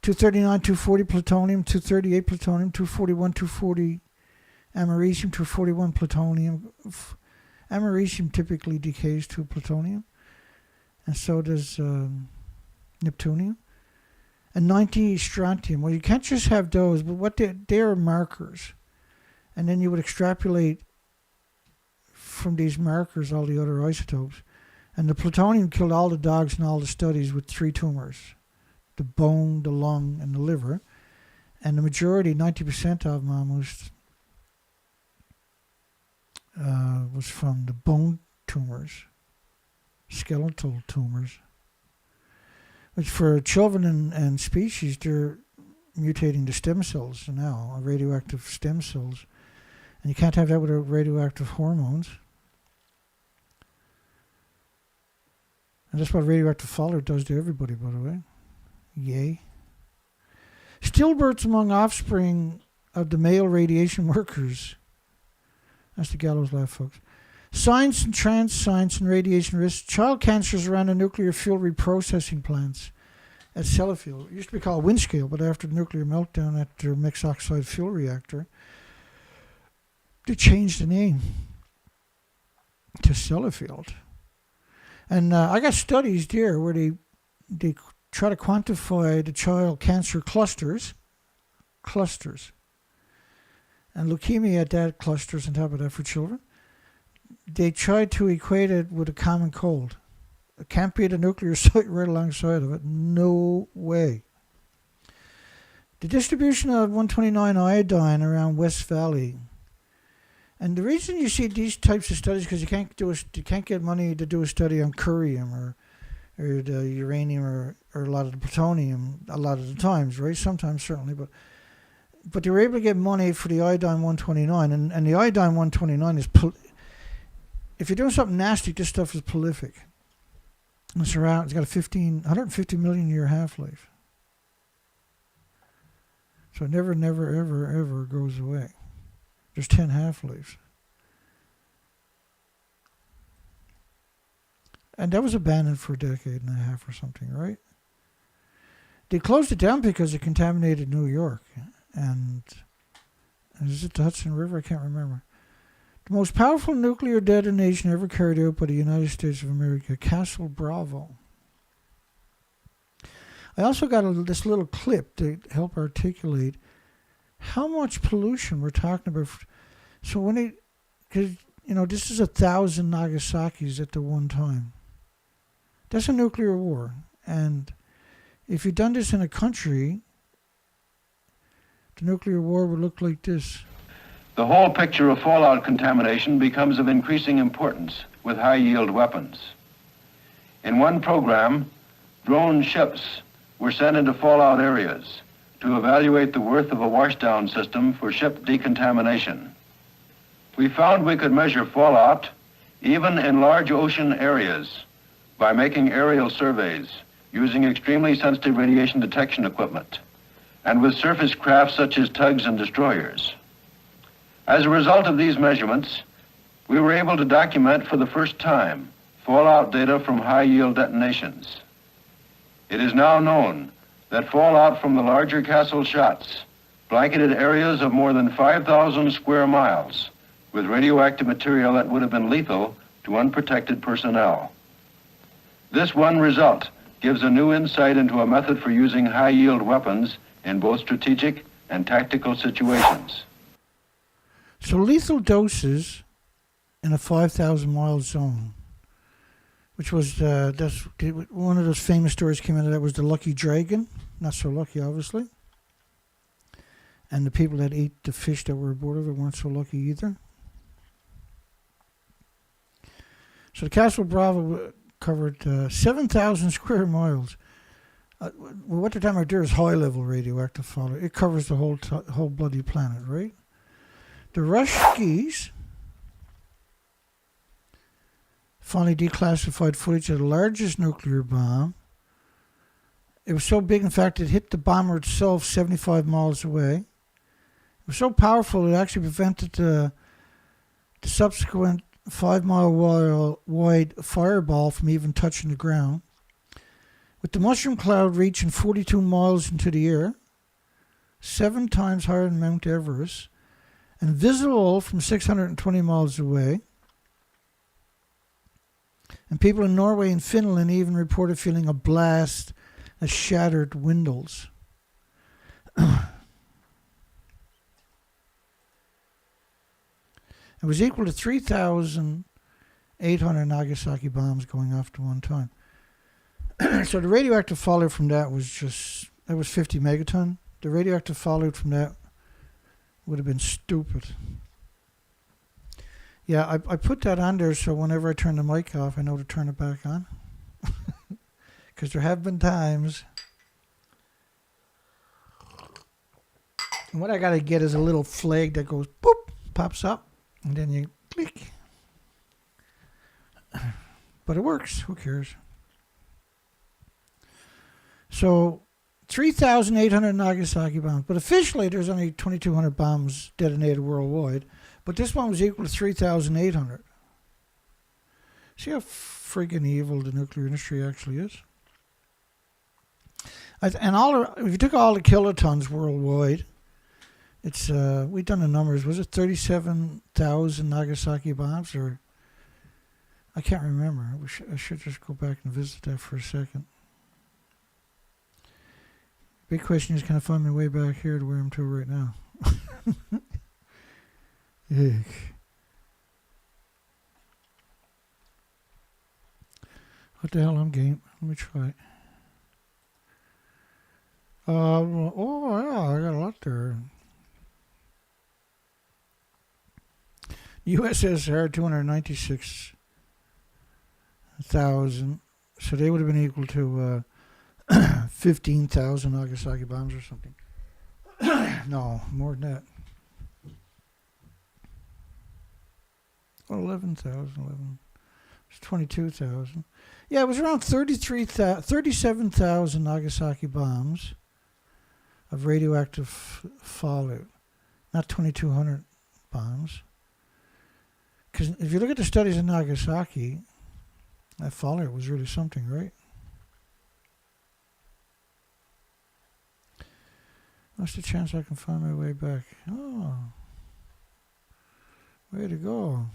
239, 240 plutonium, 238 plutonium, 241, 240 americium, 241 plutonium. Americium typically decays to plutonium, and so does neptunium. And 90 strontium. Well, you can't just have those, but what they are markers. And then you would extrapolate from these markers all the other isotopes. And the plutonium killed all the dogs in all the studies with 3 tumors: the bone, the lung, and the liver. And the majority, 90% of them almost, was from the bone tumors, skeletal tumors, which for children and species, they're mutating the stem cells now, radioactive stem cells. And you can't have that without radioactive hormones. And that's what radioactive fallout does to everybody, by the way. Yay. Stillbirths among offspring of the male radiation workers. That's the gallows laugh, folks. Science and trans science and radiation risks. Child cancers around the nuclear fuel reprocessing plants at Sellafield. It used to be called Windscale, but after the nuclear meltdown at their mixed oxide fuel reactor, they changed the name to Sellafield. And I got studies there where they try to quantify the child cancer clusters, and leukemia at that clusters on top of that for children. They tried to equate it with a common cold. It can't be the nuclear site right alongside of it. No way. The distribution of 129 iodine around West Valley. And the reason you see these types of studies, because you can't get money to do a study on curium or the uranium or a lot of the plutonium a lot of the times, right? Sometimes certainly, but they were able to get money for the iodine 129, and the iodine 129 is if you're doing something nasty, this stuff is prolific. It's got a 150 million year half-life. So it never, ever goes away. There's 10 half-lives. And that was abandoned for a decade and a half or something, right? They closed it down because it contaminated New York. And is it the Hudson River? I can't remember. The most powerful nuclear detonation ever carried out by the United States of America, Castle Bravo. I also got this little clip to help articulate how much pollution we're talking about. So because this is 1,000 Nagasaki's at the one time. That's a nuclear war. And if you'd done this in a country, the nuclear war would look like this. The whole picture of fallout contamination becomes of increasing importance with high-yield weapons. In one program, drone ships were sent into fallout areas to evaluate the worth of a washdown system for ship decontamination. We found we could measure fallout even in large ocean areas by making aerial surveys using extremely sensitive radiation detection equipment and with surface craft such as tugs and destroyers. As a result of these measurements, we were able to document for the first time fallout data from high-yield detonations. It is now known that fallout from the larger Castle shots blanketed areas of more than 5,000 square miles with radioactive material that would have been lethal to unprotected personnel. This one result gives a new insight into a method for using high-yield weapons in both strategic and tactical situations. So lethal doses in a 5,000-mile zone. which was one of those famous stories came out of that was the Lucky Dragon. Not so lucky, obviously. And the people that ate the fish that were aboard of it weren't so lucky either. So the Castle Bravo covered 7,000 square miles. What they're talking about there is high-level radioactive fallout. It covers the whole bloody planet, right? The Ruskies finally declassified footage of the largest nuclear bomb. It was so big, in fact, it hit the bomber itself 75 miles away. It was so powerful, it actually prevented the subsequent 5-mile wide fireball from even touching the ground. With the mushroom cloud reaching 42 miles into the air, 7 times higher than Mount Everest, and visible from 620 miles away. And people in Norway and Finland even reported feeling a blast that shattered windows. It was equal to 3,800 Nagasaki bombs going off at one time. So the radioactive fallout from that was 50 megaton. The radioactive fallout from that would have been stupid. Yeah, I put that on there so whenever I turn the mic off, I know to turn it back on. Because there have been times. And what I got to get is a little flag that goes boop, pops up, and then you click. But it works. Who cares? So 3,800 Nagasaki bombs. But officially, there's only 2,200 bombs detonated worldwide. But this one was equal to 3,800. See how friggin' evil the nuclear industry actually is? If you took all the kilotons worldwide, it's we've done the numbers. Was it 37,000 Nagasaki bombs, or I can't remember. I should just go back and visit that for a second. Big question is, can I find my way back here to where I'm to right now? Yuck. What the hell, I'm game. Let me try. Yeah, I got a lot there. USSR 296,000, so they would have been equal to 15,000 Nagasaki bombs or something. No, more than that. 11,000. It's 22,000. Yeah, it was around 37,000 Nagasaki bombs of radioactive fallout, not 2,200 bombs. Because if you look at the studies in Nagasaki, that fallout was really something, right? What's the chance I can find my way back? Oh, way to go.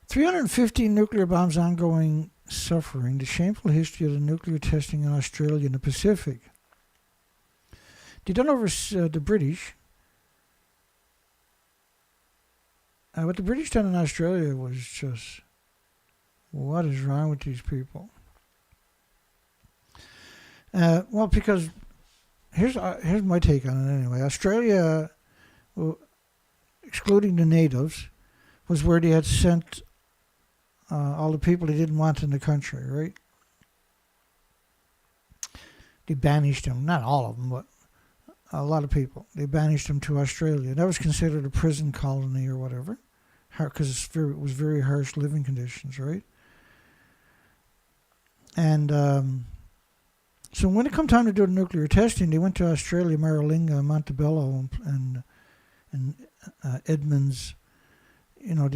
315 nuclear bombs ongoing suffering. The shameful history of the nuclear testing in Australia and the Pacific. They done over the British. What the British done in Australia was just, what is wrong with these people? Well, because here's my take on it anyway. Australia, well, excluding the natives, was where they had sent all the people they didn't want in the country, right? They banished them, not all of them, but a lot of people. They banished them to Australia. That was considered a prison colony or whatever, because it was very harsh living conditions, right? And so when it come time to do the nuclear testing, they went to Australia, Maralinga, Montebello, and Edmonds. You know,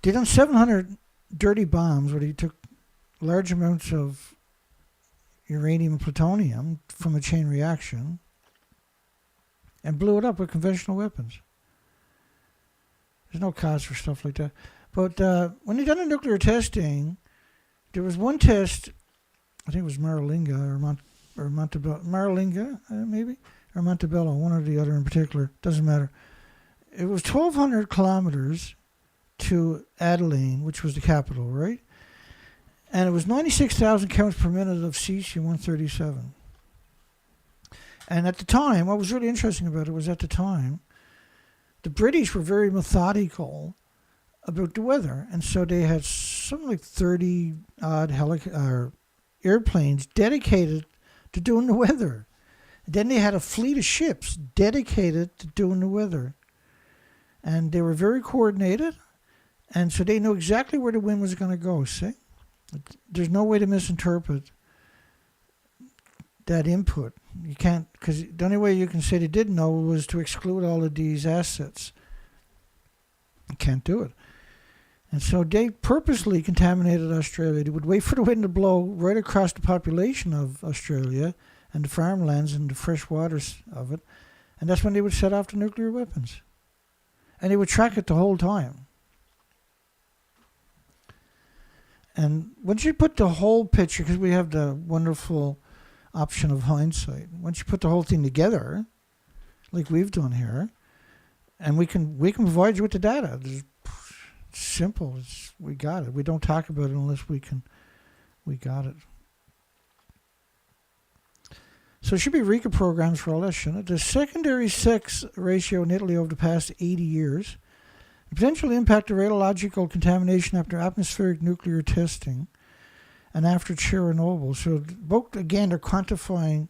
they done 700 dirty bombs where they took large amounts of uranium and plutonium from a chain reaction and blew it up with conventional weapons. There's no cause for stuff like that. But when they done the nuclear testing, there was one test, I think it was Maralinga or Montebello, Maralinga maybe, or Montebello, one or the other in particular, doesn't matter. It was 1,200 kilometers to Adelaide, which was the capital, right? And it was 96,000 counts per minute of cesium-137. And at the time, what was really interesting about it was at the time, the British were very methodical about the weather. And so they had something like 30 odd airplanes dedicated to doing the weather. And then they had a fleet of ships dedicated to doing the weather. And they were very coordinated. And so they knew exactly where the wind was going to go, see? There's no way to misinterpret that input. You can't, because the only way you can say they didn't know was to exclude all of these assets. You can't do it. And so they purposely contaminated Australia. They would wait for the wind to blow right across the population of Australia and the farmlands and the fresh waters of it. And that's when they would set off the nuclear weapons. And they would track it the whole time. And once you put the whole picture, because we have the wonderful option of hindsight, once you put the whole thing together, like we've done here, and we can provide you with the data. It's simple. We got it. We don't talk about it unless we got it. So it should be RECA programs for all that, shouldn't it? The secondary sex ratio in Italy over the past 80 years, the potential impact of radiological contamination after atmospheric nuclear testing and after Chernobyl. So both, again, they're quantifying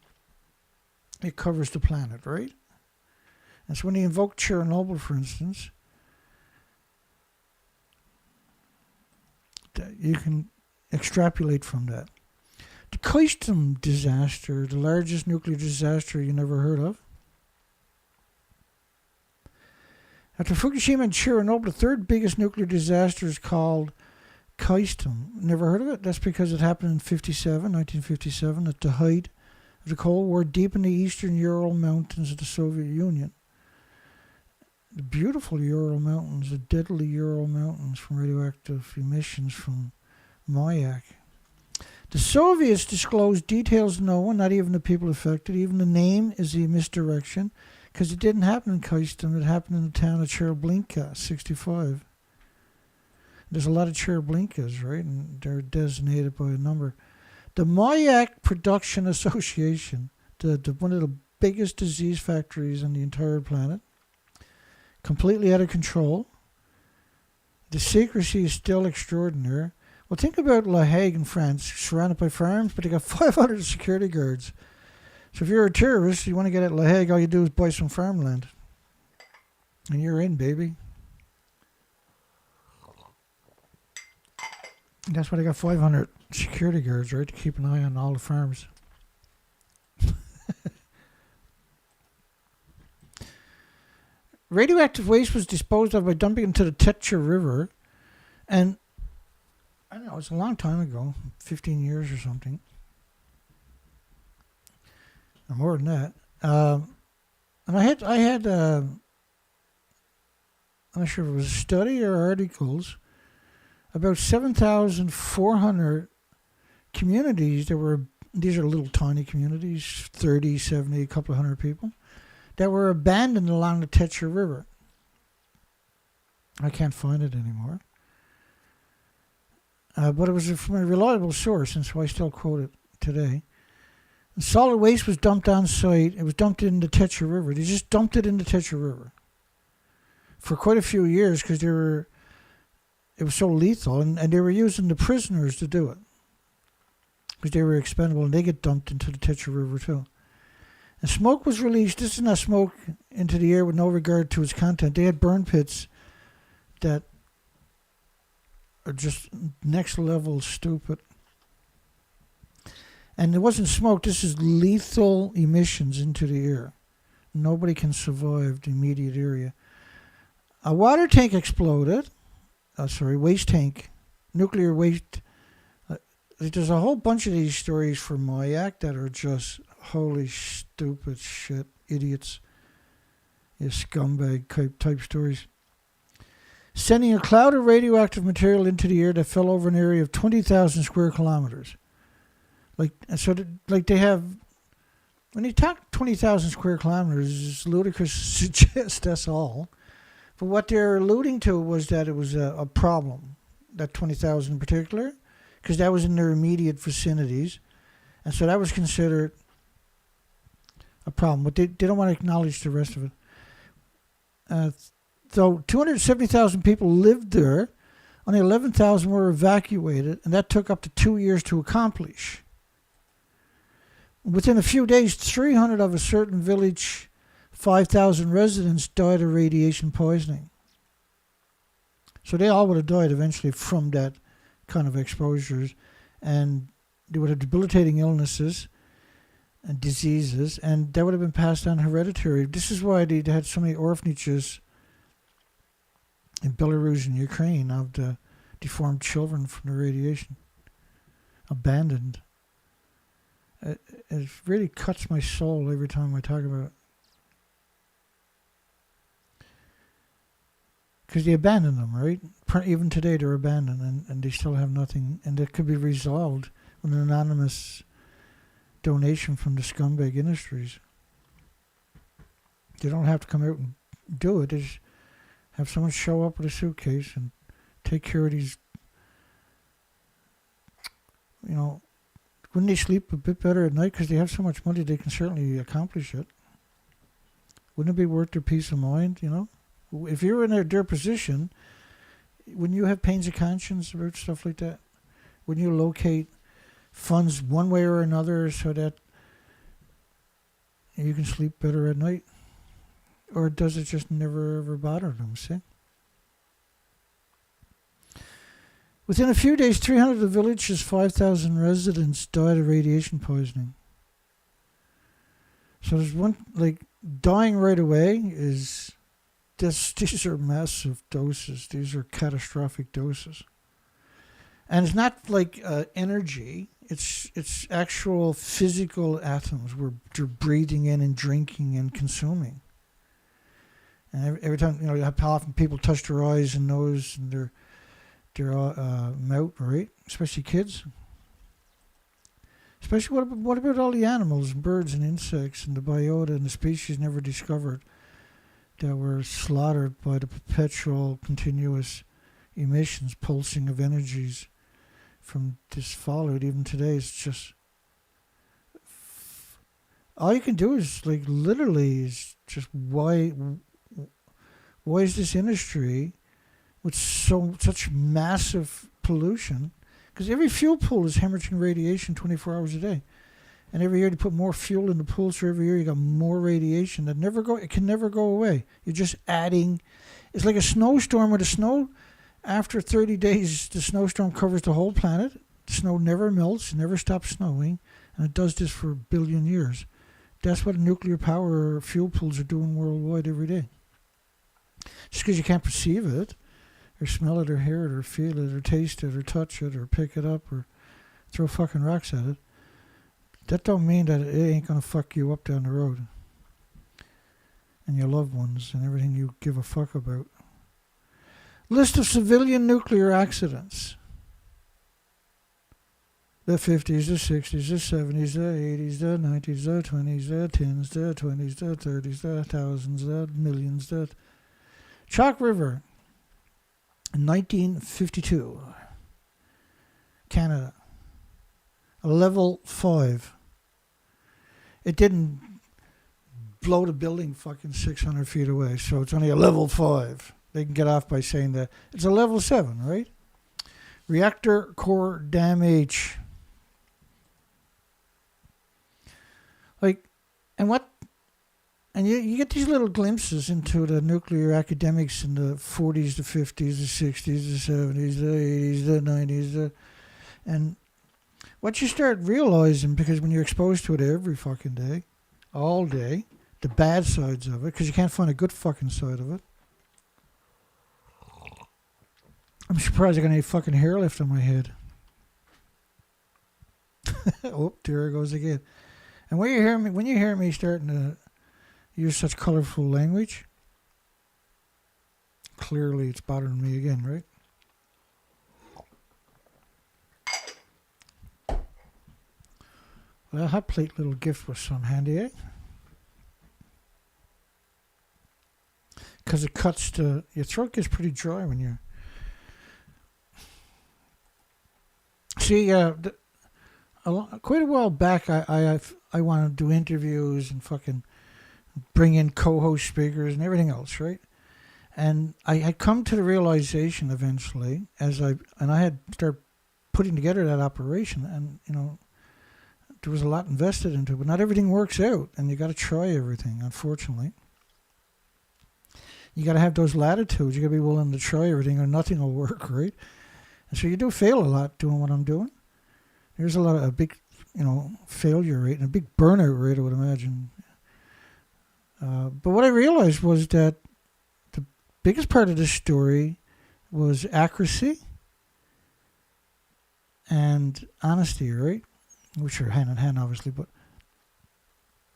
it covers the planet, right? And so when they invoke Chernobyl, for instance, you can extrapolate from that. The Keystone disaster, the largest nuclear disaster you never heard of. After Fukushima and Chernobyl, the third biggest nuclear disaster is called Keystone. Never heard of it? That's because it happened in 1957, at the height of the Cold War, deep in the eastern Ural Mountains of the Soviet Union. The beautiful Ural Mountains, the deadly Ural Mountains from radioactive emissions from Mayak. The Soviets disclosed details no one, not even the people affected. Even the name is a misdirection, because it didn't happen in Keystone. It happened in the town of Cheroblinka, 65. There's a lot of Cheroblinkas, right? And they're designated by a number. The Mayak Production Association, one of the biggest disease factories on the entire planet, completely out of control. The secrecy is still extraordinary. Well, think about La Hague in France, surrounded by farms, but they got 500 security guards. So if you're a terrorist, you want to get at La Hague, all you do is buy some farmland. And you're in, baby. And that's why they got 500 security guards, right, to keep an eye on all the farms. Radioactive waste was disposed of by dumping into the Tetra River. And I don't know, it's a long time ago, 15 years or something. Or more than that. And I had I'm not sure if it was a study or articles about 7,400 communities that were, these are little tiny communities, 30, 70, a couple of hundred people, that were abandoned along the Tetra River. I can't find it anymore. But it was from a reliable source, and so I still quote it today. And solid waste was dumped on site. It was dumped in the Tetra River. They just dumped it in the Tetra River for quite a few years because it was so lethal, and they were using the prisoners to do it because they were expendable, and they get dumped into the Tetra River too. And smoke was released. This is not smoke into the air with no regard to its content. They had burn pits that are just next level stupid. And it wasn't smoke. This is lethal emissions into the air. Nobody can survive the immediate area. A water tank exploded. Waste tank. Nuclear waste. There's a whole bunch of these stories for Mayak that are just holy stupid shit. Idiots. Scumbag type stories. Sending a cloud of radioactive material into the air that fell over an area of 20,000 square kilometers. They have, when you talk 20,000 square kilometers, it's ludicrous to suggest that's all. But what they're alluding to was that it was a problem, that 20,000 in particular, because that was in their immediate vicinities. And so that was considered a problem. But they don't want to acknowledge the rest of it. So 270,000 people lived there. Only 11,000 were evacuated, and that took up to 2 years to accomplish. Within a few days, 300 of a certain village, 5,000 residents died of radiation poisoning. So they all would have died eventually from that kind of exposures, and they would have debilitating illnesses and diseases, and that would have been passed on hereditary. This is why they had so many orphanages in Belarus and Ukraine of the deformed children from the radiation, abandoned. It really cuts my soul every time I talk about it. Because they abandoned them, right? Even today they're abandoned, and they still have nothing, and it could be resolved with an anonymous donation from the scumbag industries. They don't have to come out and do it. They just have someone show up with a suitcase and take care of these, wouldn't they sleep a bit better at night because they have so much money they can certainly accomplish it? Wouldn't it be worth their peace of mind, If you're in their position, wouldn't you have pains of conscience about stuff like that? Wouldn't you locate funds one way or another so that you can sleep better at night? Or does it just never ever bother them, see? Within a few days, 300 of the village's 5,000 residents died of radiation poisoning. So there's one, dying right away is, these are massive doses. These are catastrophic doses. And it's not like energy. It's actual physical atoms we're breathing in and drinking and consuming. And every time, how often people touch their eyes and nose and their mouth, right? Especially kids. Especially what about all the animals, birds and insects and the biota and the species never discovered that were slaughtered by the perpetual continuous emissions, pulsing of energies from this fallout. Even today, it's just all you can do is literally is just why is this industry with such massive pollution? Because every fuel pool is hemorrhaging radiation 24 hours a day. And every year they put more fuel in the pool, so every year you got more radiation it can never go away. You're just adding. It's like a snowstorm with the snow. After 30 days, the snowstorm covers the whole planet. The snow never melts, it never stops snowing, and it does this for a billion years. That's what nuclear power fuel pools are doing worldwide every day. Just because you can't perceive it, or smell it, or hear it, or feel it, or taste it, or touch it, or pick it up, or throw fucking rocks at it, that don't mean that it ain't gonna fuck you up down the road. And your loved ones, and everything you give a fuck about. List of civilian nuclear accidents. The 50s, the 60s, the 70s, the 80s, the 90s, the 20s, the 10s, the 20s, the 30s, the thousands, the millions, the... Chalk River, in 1952, Canada, a level 5. It didn't blow the building fucking 600 feet away, so it's only a level 5. They can get off by saying that it's a level 7, right? Reactor core damage. And you get these little glimpses into the nuclear academics in the 40s, the 50s, the 60s, the 70s, the 80s, the 90s. And what you start realizing, because when you're exposed to it every fucking day, all day, the bad sides of it, because you can't find a good fucking side of it. I'm surprised I got any fucking hair left on my head. Oh, there it goes again. And when you hear me starting to use such colorful language, clearly it's bothering me again, right? Well, that hot plate little gift was some handy, eh? because it cuts your throat gets pretty dry when you see. Quite a while back, I wanted to do interviews and fucking bring in co-host speakers and everything else, right? And I had come to the realization eventually, I had started putting together that operation, and there was a lot invested into it, but not everything works out, and you got to try everything. Unfortunately, you got to have those latitudes. You got to be willing to try everything, or nothing will work, right? And so you do fail a lot doing what I'm doing. There's a big, failure rate and a big burnout rate, I would imagine. But what I realized was that the biggest part of this story was accuracy and honesty, right? Which are hand in hand, obviously, but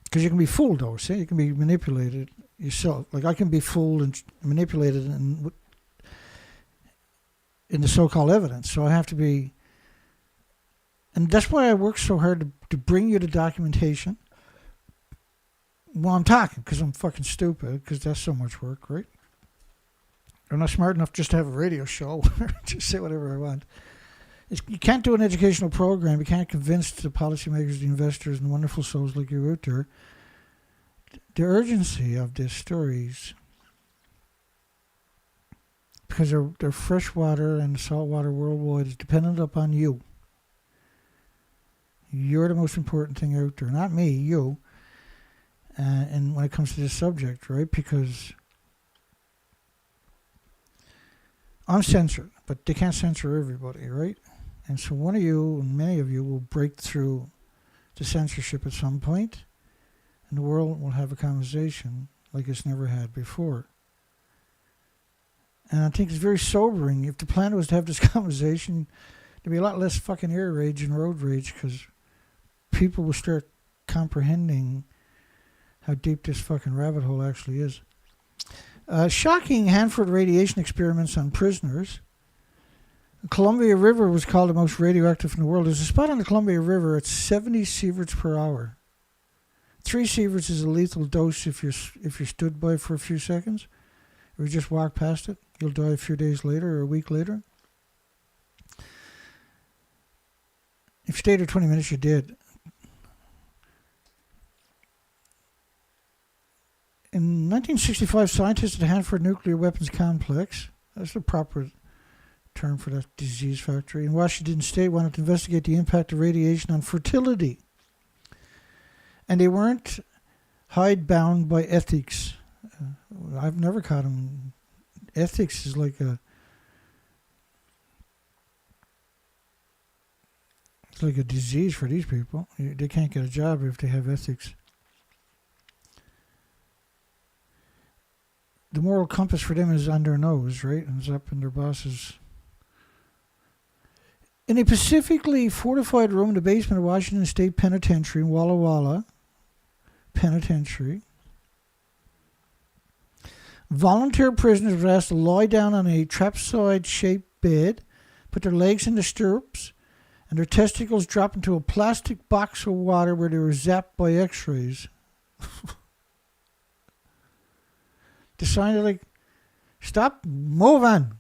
because you can be fooled, though. See, you can be manipulated yourself. Like I can be fooled and manipulated in the so-called evidence. So I have to be, and that's why I work so hard to bring you the documentation while I'm talking, because I'm fucking stupid, because that's so much work, right? I'm not smart enough just to have a radio show, just say whatever I want. You can't do an educational program. You can't convince the policymakers, the investors, and wonderful souls like you out there the urgency of these stories, because their freshwater and saltwater worldwide is dependent upon you. You're the most important thing out there, not me, you. And when it comes to this subject, right? Because I'm censored, but they can't censor everybody, right? And so one of you, and many of you, will break through the censorship at some point, and the world will have a conversation like it's never had before. And I think it's very sobering. If the plan was to have this conversation, there'd be a lot less fucking air rage and road rage, because people will start comprehending how deep this fucking rabbit hole actually is. Shocking Hanford radiation experiments on prisoners. The Columbia River was called the most radioactive in the world. There's a spot on the Columbia River at 70 sieverts per hour. 3 sieverts is a lethal dose if you're stood by for a few seconds, or you just walk past it. You'll die a few days later or a week later. If you stayed there 20 minutes, you did. In 1965, scientists at the Hanford Nuclear Weapons Complex, that's the proper term for that disease factory, in Washington State, wanted to investigate the impact of radiation on fertility. And they weren't hidebound by ethics. I've never caught them. Ethics is like it's like a disease for these people. They can't get a job if they have ethics. The moral compass for them is on their nose, right? And it's up in their bosses. In a specifically fortified room in the basement of Washington State Penitentiary in Walla Walla Penitentiary, volunteer prisoners were asked to lie down on a trapezoid-shaped bed, put their legs in the stirrups, and their testicles drop into a plastic box of water where they were zapped by x-rays. Decided, like, stop, move on.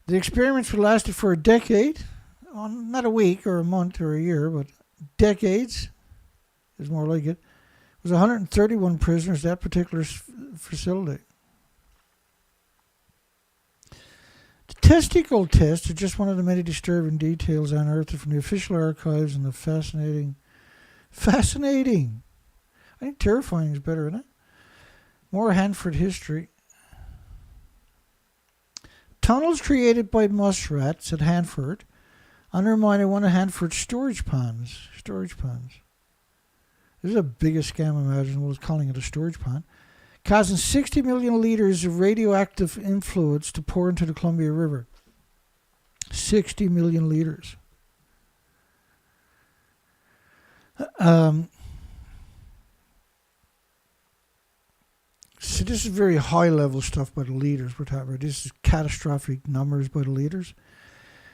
The experiments lasted for a decade, not a week or a month or a year, but decades is more like it. It was 131 prisoners at that particular facility. The testicle test is just one of the many disturbing details unearthed from the official archives and the fascinating. I think terrifying is better, isn't it? More Hanford history. Tunnels created by muskrats at Hanford undermined one of Hanford's storage ponds. This is the biggest scam imaginable, is calling it a storage pond. Causing 60 million liters of radioactive influence to pour into the Columbia River. 60 million liters. So this is very high-level stuff by the leaders we're talking about. This is catastrophic numbers by the leaders.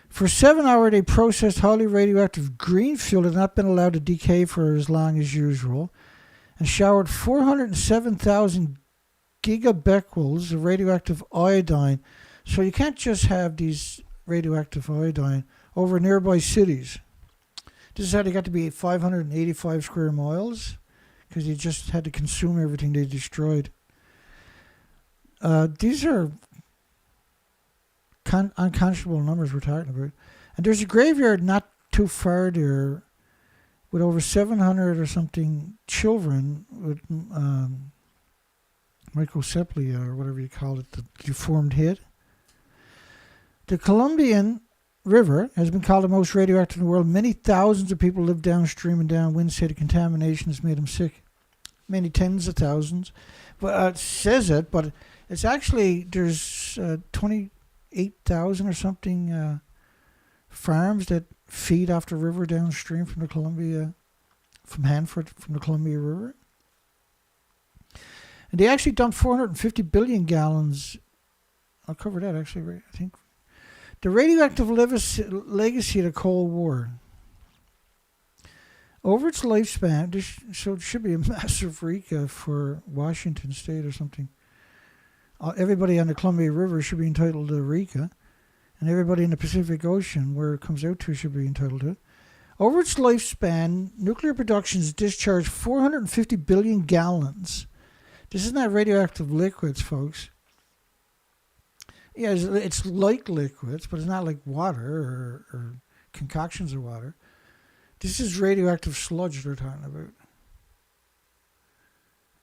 For 7 hours, they processed highly radioactive green fuel that had not been allowed to decay for as long as usual, and showered 407,000 gigabecquerels of radioactive iodine. So you can't just have these radioactive iodine over nearby cities. This is how they got to be 585 square miles, because you just had to consume everything they destroyed. These are unconscionable numbers we're talking about. And there's a graveyard not too far there with over 700 or something children with microcephaly, or whatever you call it, the deformed head. The Colombian River has been called the most radioactive in the world. Many thousands of people live downstream and downwind, say the contamination has made them sick. Many tens of thousands. But it says it, but it's actually, there's 28,000 or something farms that feed off the river downstream from the Columbia, from Hanford, from the Columbia River. And they actually dumped 450 billion gallons. I'll cover that actually, right? I think. The radioactive legacy of the Cold War. Over its lifespan, so it should be a massive RECA for Washington State or something. Everybody on the Columbia River should be entitled to RECA, and everybody in the Pacific Ocean, where it comes out to, should be entitled to it. Over its lifespan, nuclear production has discharged 450 billion gallons. This is not radioactive liquids, folks. Yeah, it's like liquids, but it's not like water or concoctions of water. This is radioactive sludge they're talking about.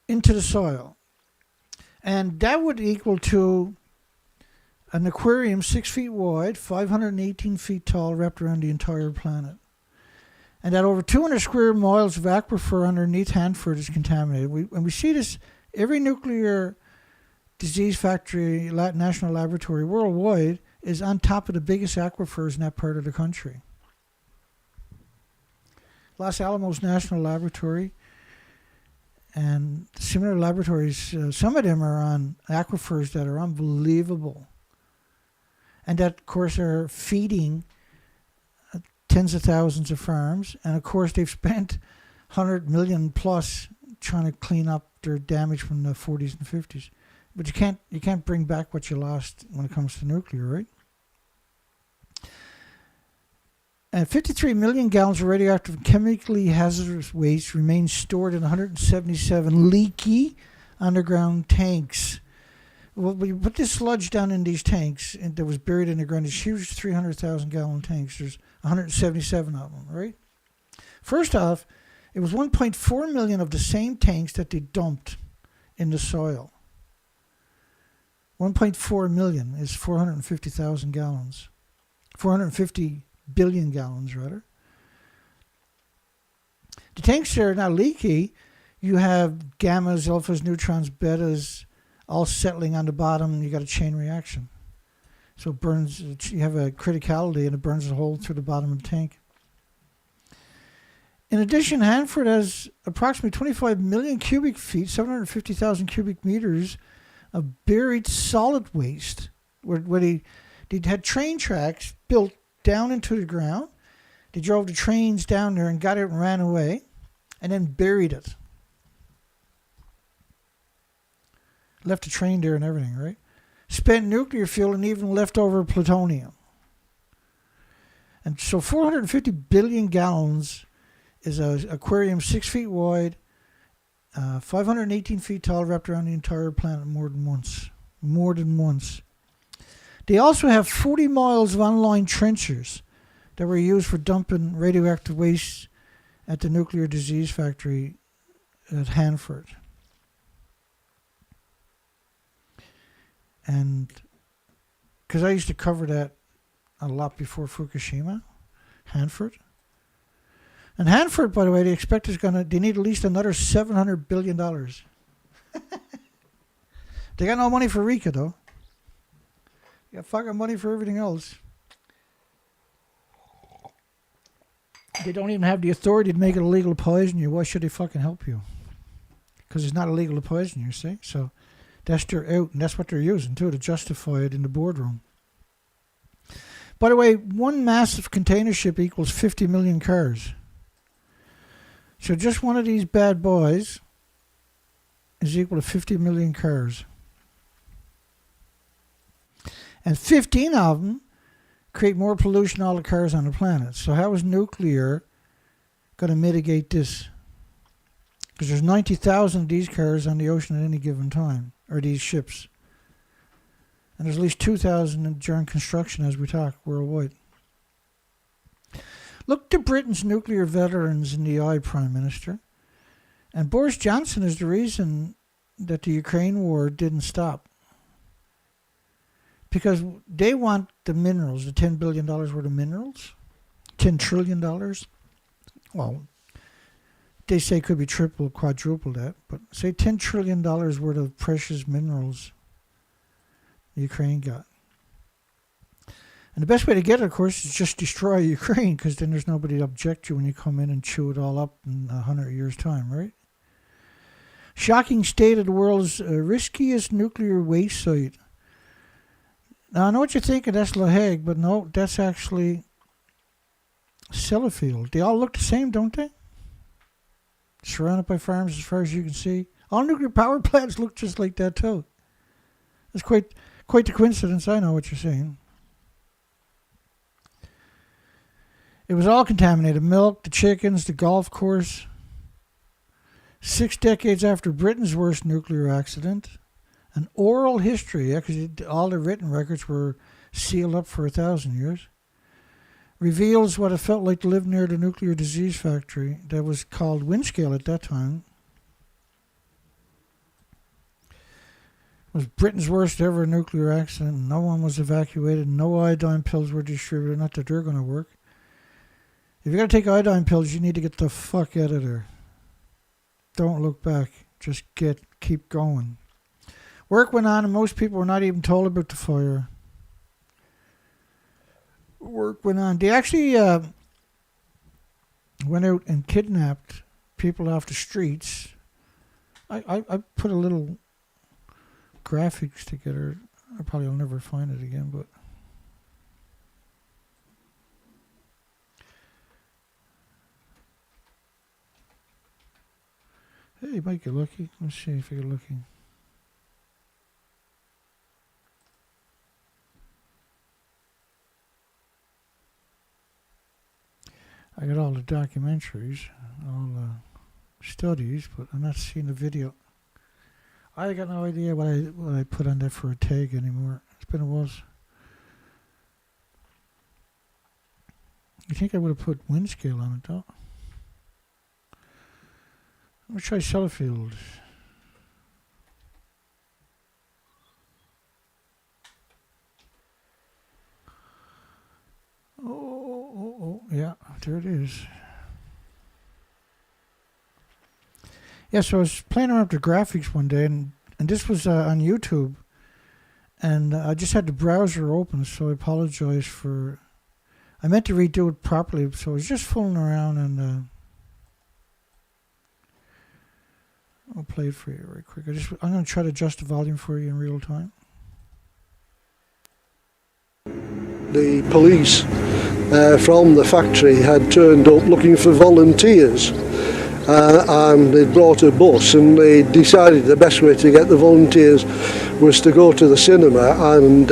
Into the soil. And that would equal to an aquarium 6 feet wide, 518 feet tall, wrapped around the entire planet. And that over 200 square miles of aquifer underneath Hanford is contaminated. We see this, every nuclear disease factory, national laboratory worldwide is on top of the biggest aquifers in that part of the country. Los Alamos National Laboratory and similar laboratories, some of them are on aquifers that are unbelievable. And that, of course, are feeding tens of thousands of farms. And, of course, they've spent 100 million plus trying to clean up their damage from the 40s and 50s. But you can't bring back what you lost when it comes to nuclear, right? And 53 million gallons of radioactive chemically hazardous waste remain stored in 177 leaky underground tanks. Well, we put this sludge down in these tanks and that was buried in the ground. These huge 300,000 gallon tanks. There's 177 of them, right? First off, it was 1.4 million of the same tanks that they dumped in the soil. 1.4 million is 450,000 gallons. 450 billion gallons, rather. The tanks are now leaky. You have gammas, alphas, neutrons, betas, all settling on the bottom, and you got a chain reaction. So it burns, you have a criticality, and it burns a hole through the bottom of the tank. In addition, Hanford has approximately 25 million cubic feet, 750,000 cubic meters of buried solid waste, where they had train tracks built down into the ground. They drove the trains down there and got it and ran away, and then buried it. Left the train there and everything, right? Spent nuclear fuel and even leftover plutonium. And so 450 billion gallons is an aquarium 6 feet wide, 518 feet tall, wrapped around the entire planet more than once. More than once. They also have 40 miles of unlined trenches that were used for dumping radioactive waste at the nuclear disease factory at Hanford. And because I used to cover that a lot before Fukushima, Hanford. And Hanford, by the way, they expect they need at least another $700 billion. They got no money for RECA, though. They got fucking money for everything else. They don't even have the authority to make it illegal to poison you. Why should they fucking help you? Because it's not illegal to poison you, see? So that's their out, and that's what they're using, too, to justify it in the boardroom. By the way, one massive container ship equals 50 million cars. So just one of these bad boys is equal to 50 million cars. And 15 of them create more pollution than all the cars on the planet. So how is nuclear going to mitigate this? Because there's 90,000 of these cars on the ocean at any given time, or these ships. And there's at least 2,000 during construction as we talk worldwide. Look to Britain's nuclear veterans in the eye, Prime Minister. And Boris Johnson is the reason that the Ukraine war didn't stop. Because they want the minerals, the $10 billion worth of minerals, $10 trillion. Well, they say it could be triple, quadruple that, but say $10 trillion worth of precious minerals the Ukraine got. And the best way to get it, of course, is just destroy Ukraine, because then there's nobody to object to you when you come in and chew it all up in 100 years' time, right? Shocking state of the world's riskiest nuclear waste site. Now, I know what you're thinking, that's La Hague, but no, that's actually Sellafield. They all look the same, don't they? Surrounded by farms as far as you can see. All nuclear power plants look just like that, too. It's quite the coincidence, I know what you're saying. It was all contaminated. Milk, the chickens, the golf course. 6 decades after Britain's worst nuclear accident. An oral history, because all the written records were sealed up for 1,000 years. Reveals what it felt like to live near the nuclear disease factory that was called Windscale at that time. It was Britain's worst ever nuclear accident. No one was evacuated. No iodine pills were distributed. Not that they're going to work. If you're going to take iodine pills, you need to get the fuck out of there. Don't look back. Just keep going. Work went on and most people were not even told about the fire. Work went on. They actually went out and kidnapped people off the streets. I put a little graphics together. I probably will never find it again, but hey, you might get lucky. Let's see if I get lucky. I got all the documentaries, all the studies, but I'm not seeing the video. I got no idea what I put on there for a tag anymore. It's been a while. You think I would have put Windscale on it, though? Let me try Sellafield. Oh, yeah, there it is. Yeah, so I was playing around with the graphics one day, and this was on YouTube, and I just had the browser open, so I apologize for... I meant to redo it properly, so I was just fooling around, and I'll play it for you right quick. I'm going to try to adjust the volume for you in real time. The police from the factory had turned up looking for volunteers, and they brought a bus, and they decided the best way to get the volunteers was to go to the cinema and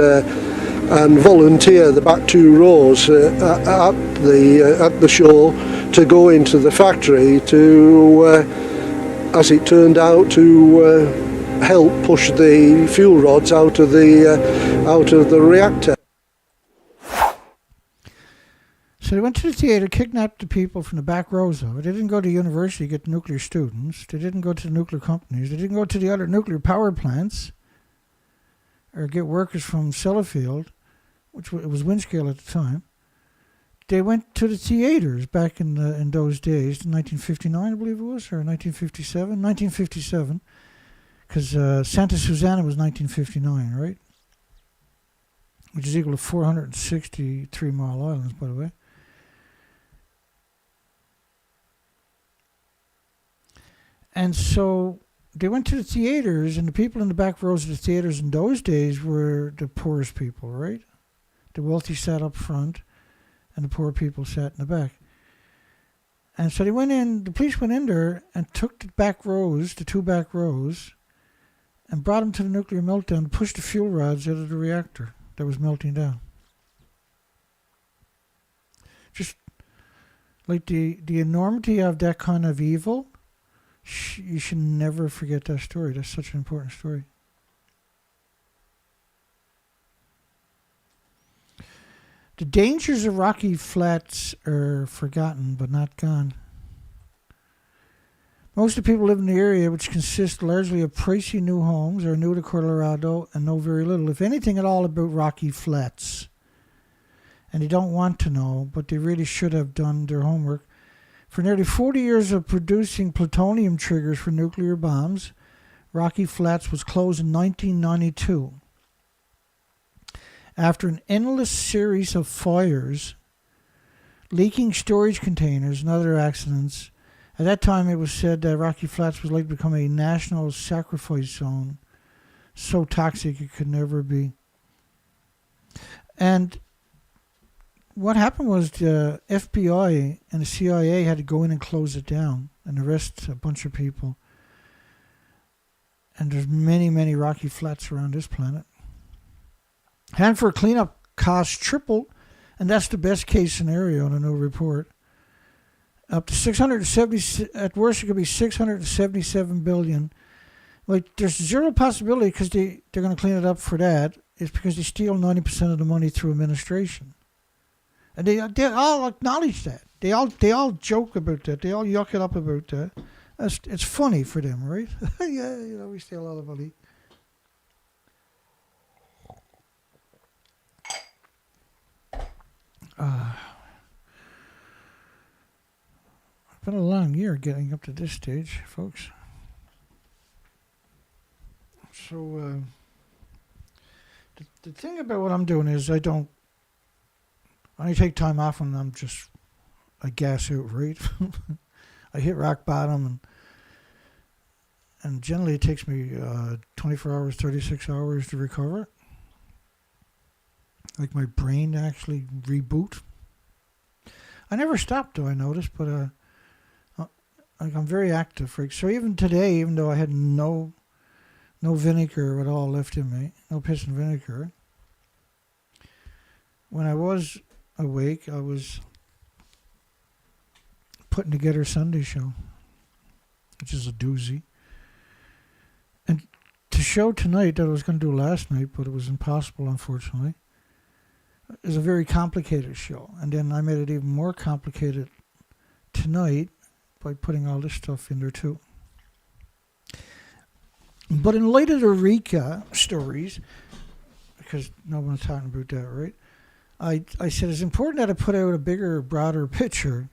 volunteer the back 2 rows at the show to go into the factory to, as it turned out, to help push the fuel rods out of the reactor. So they went to the theater, kidnapped the people from the back rows of it. They didn't go to university to get nuclear students. They didn't go to the nuclear companies. They didn't go to the other nuclear power plants or get workers from Sellafield, which was Windscale at the time. They went to the theaters back in those days, 1959, I believe it was, or 1957? 1957, because Santa Susana was 1959, right? Which is equal to 463 Mile Islands, by the way. And so they went to the theaters, and the people in the back rows of the theaters in those days were the poorest people, right? The wealthy sat up front, and the poor people sat in the back. And so they went in, the police went in there and took the back rows, the 2 back rows, and brought them to the nuclear meltdown to push the fuel rods out of the reactor that was melting down. Just like the enormity of that kind of evil, you should never forget that story. That's such an important story. The dangers of rocky flats are forgotten but not gone. Most of the people live in the area, which consists largely of pricey new homes, are new to Colorado and know very little, if anything at all, about rocky flats. And they don't want to know, but they really should have done their homework. For nearly 40 years of producing plutonium triggers for nuclear bombs, Rocky Flats was closed in 1992. After an endless series of fires, leaking storage containers, and other accidents, at that time it was said that Rocky Flats was likely to become a national sacrifice zone, so toxic it could never be. And what happened was the FBI and the CIA had to go in and close it down and arrest a bunch of people. And there's many, many rocky flats around this planet. Hanford cleanup costs tripled, and that's the best case scenario in a new report. Up to 670, at worst it could be 677 billion. Like, there's zero possibility because they're going to clean it up for that. It's because they steal 90% of the money through administration. And they all acknowledge that. They all joke about that. They all yuck it up about that. It's funny for them, right? Yeah, we steal all the money. It's been a long year getting up to this stage, folks. So the thing about what I'm doing is I take time off when I gas out, right? I hit rock bottom, and generally it takes me 24 hours, 36 hours to recover. Like my brain actually reboot. I never stopped though, I noticed, but I'm very active, right? So even today, even though I had no vinegar at all left in me, no piss and vinegar, when I was awake, I was putting together Sunday show, which is a doozy. And to show tonight that I was going to do last night, but it was impossible, unfortunately, is a very complicated show. And then I made it even more complicated tonight by putting all this stuff in there too. But in light of the RECA stories, because no one's talking about that, right? I said it's important that I put out a bigger, broader picture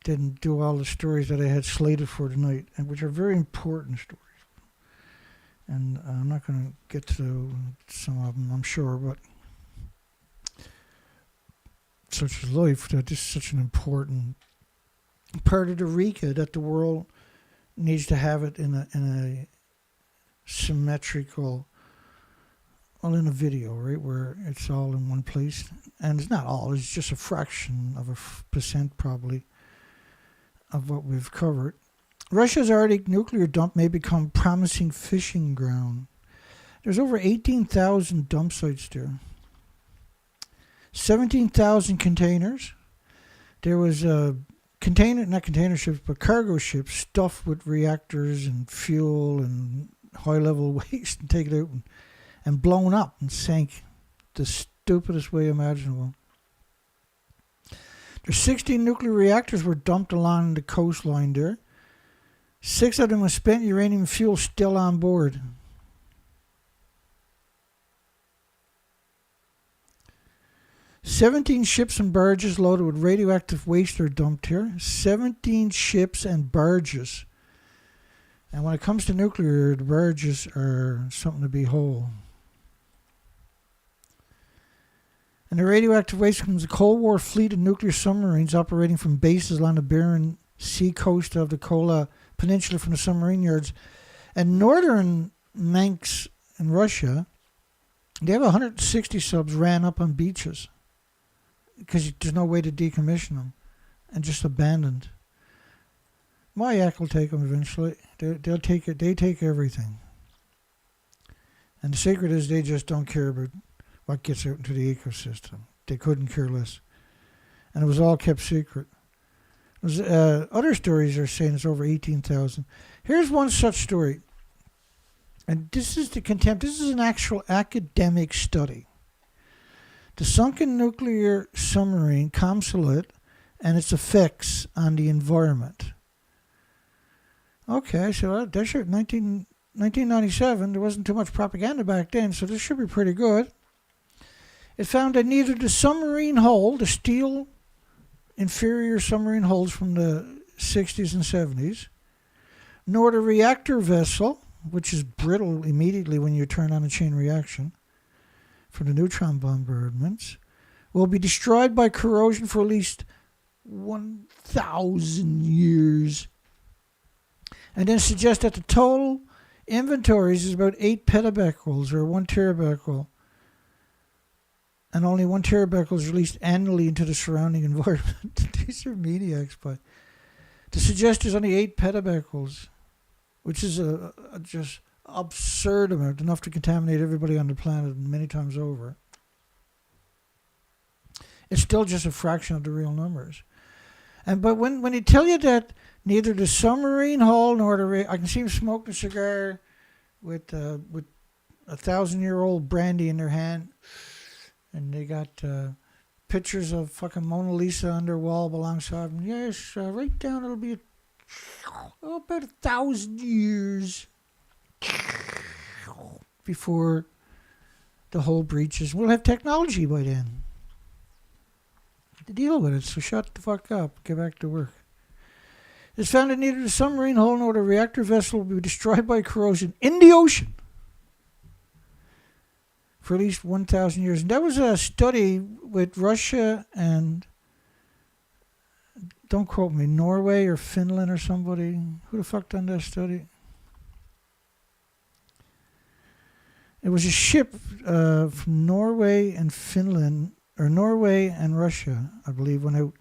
than do all the stories that I had slated for tonight, and which are very important stories. And I'm not going to get to some of them, I'm sure, but such is life, that this is such an important part of the RECA that the world needs to have it in a symmetrical, well, in a video, right, where it's all in one place. And it's not all, it's just a fraction of a percent probably of what we've covered. Russia's Arctic nuclear dump may become promising fishing ground. There's over 18,000 dump sites there. 17,000 containers. There was not container ships, but cargo ships stuffed with reactors and fuel and high-level waste, and taken out and blown up and sank the stupidest way imaginable. There's 16 nuclear reactors were dumped along the coastline there. 6 of them with spent uranium fuel still on board. "17 ships and barges loaded with radioactive waste are dumped here." 17 ships and barges. And when it comes to nuclear, the barges are something to behold. And the radioactive waste comes a Cold War fleet of nuclear submarines operating from bases along the Barents Sea coast of the Kola Peninsula from the submarine yards. And northern Manx in Russia, they have 160 subs ran up on beaches because there's no way to decommission them and just abandoned. Mayak will take them eventually. They'll take it. They take everything. And the secret is they just don't care about what gets out into the ecosystem. They couldn't care less. And it was all kept secret. Other stories are saying it's over 18,000. Here's one such story. And this is this is an actual academic study. The sunken nuclear submarine Kamsalit and its effects on the environment. Okay, so that should 1997, there wasn't too much propaganda back then, so this should be pretty good. It found that neither the submarine hull, the steel inferior submarine hulls from the 60s and 70s, nor the reactor vessel, which is brittle immediately when you turn on a chain reaction from the neutron bombardments, will be destroyed by corrosion for at least 1,000 years. And then suggest that the total inventories is about 8 petabecquerels or 1 terabecquerel. And only 1 terabecquerel is released annually into the surrounding environment. These are maniacs, but to suggest there's only 8 petabecquerels, which is a just absurd amount, enough to contaminate everybody on the planet many times over. It's still just a fraction of the real numbers. But when they tell you that neither the submarine hull nor the I can see them smoking a cigar with 1,000-year-old brandy in their hand, and they got pictures of fucking Mona Lisa on their wall alongside them. Yes, right down. It'll be about 1,000 years before the hull breaches. We'll have technology by then to deal with it. So shut the fuck up. Get back to work. It's found that neither the submarine hull nor the reactor vessel will be destroyed by corrosion in the ocean for at least 1,000 years. And that was a study with Russia and, don't quote me, Norway or Finland or somebody. Who the fuck done that study? It was a ship from Norway and Finland, or Norway and Russia, I believe, went out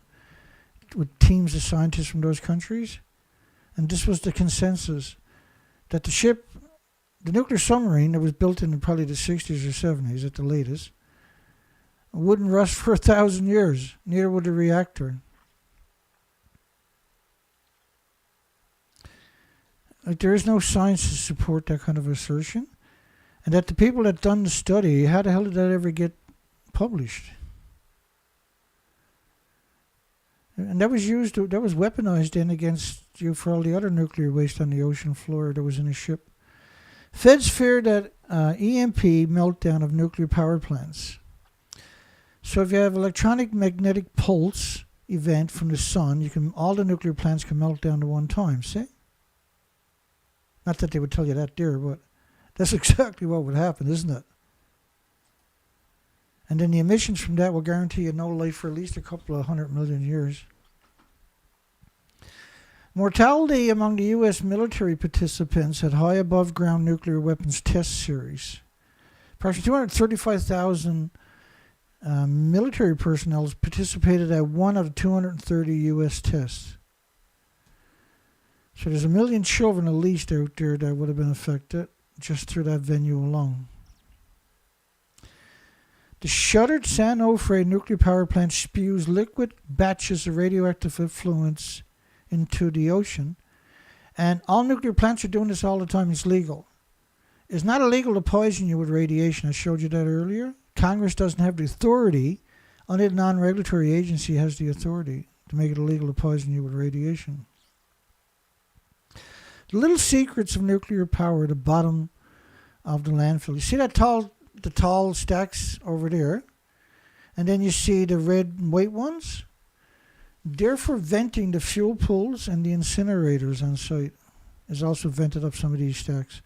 with teams of scientists from those countries. And this was the consensus, that the ship, the nuclear submarine that was built in probably the 60s or 70s at the latest, wouldn't rust for 1,000 years. Neither would the reactor. Like, there is no science to support that kind of assertion. And that the people that done the study, how the hell did that ever get published? And that was used, that was weaponized then against you for all the other nuclear waste on the ocean floor that was in a ship. Feds fear that EMP meltdown of nuclear power plants. So if you have electronic magnetic pulse event from the sun, all the nuclear plants can melt down at one time, see? Not that they would tell you that there, but that's exactly what would happen, isn't it? And then the emissions from that will guarantee you no life for at least a couple of 100 million years. Mortality among the U.S. military participants at high above-ground nuclear weapons test series. Approximately 235,000 military personnel participated at one of 230 U.S. tests. So there's 1 million children at least out there that would have been affected just through that venue alone. The shuttered San Onofre nuclear power plant spews liquid batches of radioactive effluents into the ocean. And all nuclear plants are doing this all the time. It's legal. It's not illegal to poison you with radiation. I showed you that earlier. Congress doesn't have the authority. Only the non-regulatory agency has the authority to make it illegal to poison you with radiation. The little secrets of nuclear power at the bottom of the landfill. You see the tall stacks over there? And then you see the red and white ones? They're for venting the fuel pools, and the incinerators on site is also vented up some of these stacks.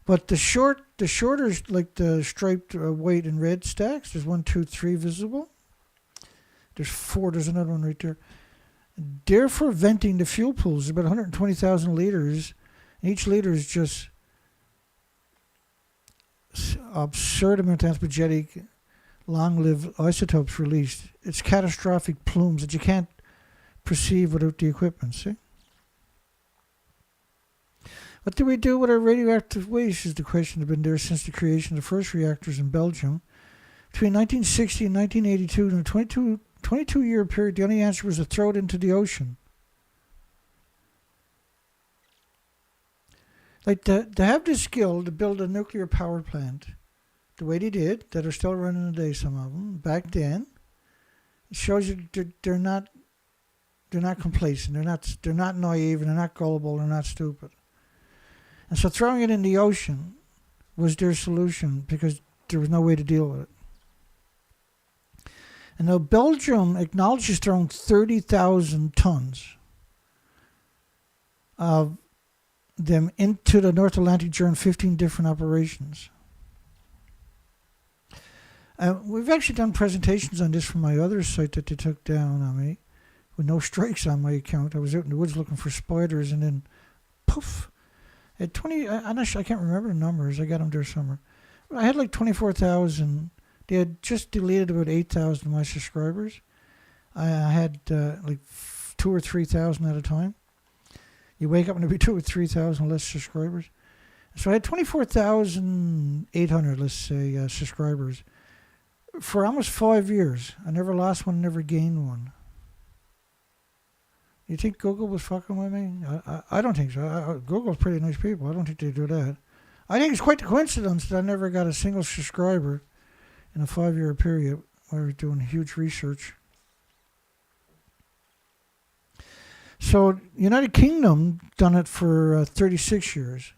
But the shorter, like the striped white and red stacks, there's 1, 2, 3 visible. There's 4, there's another one right there. They're for venting the fuel pools. There's about 120,000 liters. And each liter is just absurd amount of anthropogenic long-lived isotopes released. It's catastrophic plumes that you can't perceive without the equipment, see? What do we do with our radioactive waste is the question that's been there since the creation of the first reactors in Belgium. Between 1960 and 1982, in a 22-year period, the only answer was to throw it into the ocean. Like to have the skill to build a nuclear power plant the way they did, that are still running today, some of them, back then, it shows you they're not complacent, they're not naive, and they're not gullible, they're not stupid. And so throwing it in the ocean was their solution because there was no way to deal with it. And now Belgium acknowledges throwing 30,000 tons of them into the North Atlantic during 15 different operations. We've actually done presentations on this from my other site that they took down on me with no strikes on my account. I was out in the woods looking for spiders, and then poof, at 20, I can't remember the numbers. I got them there somewhere. I had like 24,000. They had just deleted about 8,000 of my subscribers. I had like 2,000 or 3,000 at a time. You wake up and there'll be 2,000 or 3,000 less subscribers. So I had 24,800, let's say, subscribers for almost 5 years. I never lost one, never gained one. You think Google was fucking with me? I don't think so. Google's pretty nice people. I don't think they do that. I think it's quite the coincidence that I never got a single subscriber in a 5-year period where I was doing huge research. So United Kingdom done it for 36 years.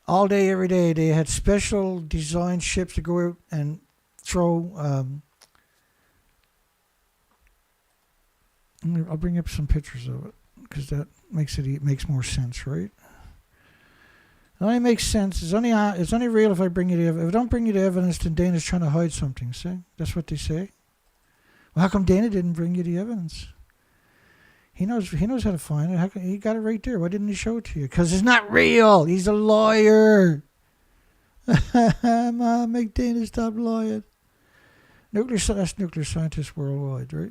All day, every day, they had special designed ships to go out and throw. I'll bring up some pictures of it because that makes more sense, right? It only makes sense. It's only real if I bring you the evidence. If I don't bring you the evidence, then Dana's trying to hide something. See, that's what they say. Well, how come Dana didn't bring you the evidence? He knows how to find it. How come, he got it right there. Why didn't he show it to you? Because it's not real. He's a lawyer. Mom, make Dana stop lying. That's nuclear scientists worldwide, right?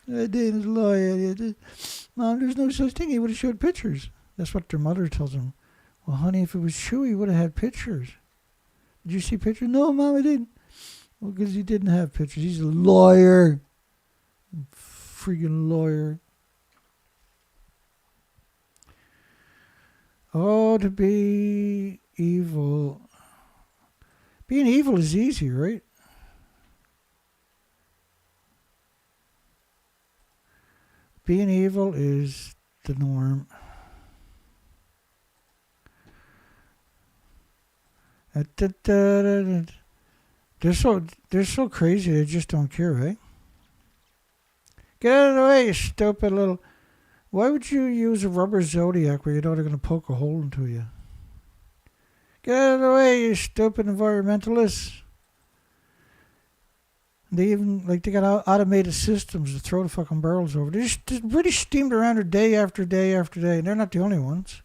Dana's lying. Mom, there's no such thing. He would have showed pictures. That's what their mother tells them. Well, honey, if it was true, he would have had pictures. Did you see pictures? No, Mom, I didn't. Well, because he didn't have pictures. He's a lawyer. Freaking lawyer. Oh, to be evil. Being evil is easy, right? Being evil is the norm. They're so crazy they just don't care, right? Get out of the way, you stupid little... Why would you use a rubber Zodiac where you know they're going to poke a hole into you? Get out of the way, you stupid environmentalists. They even, they got automated systems to throw the fucking barrels over. They're just really steamed around her day after day after day, and they're not the only ones.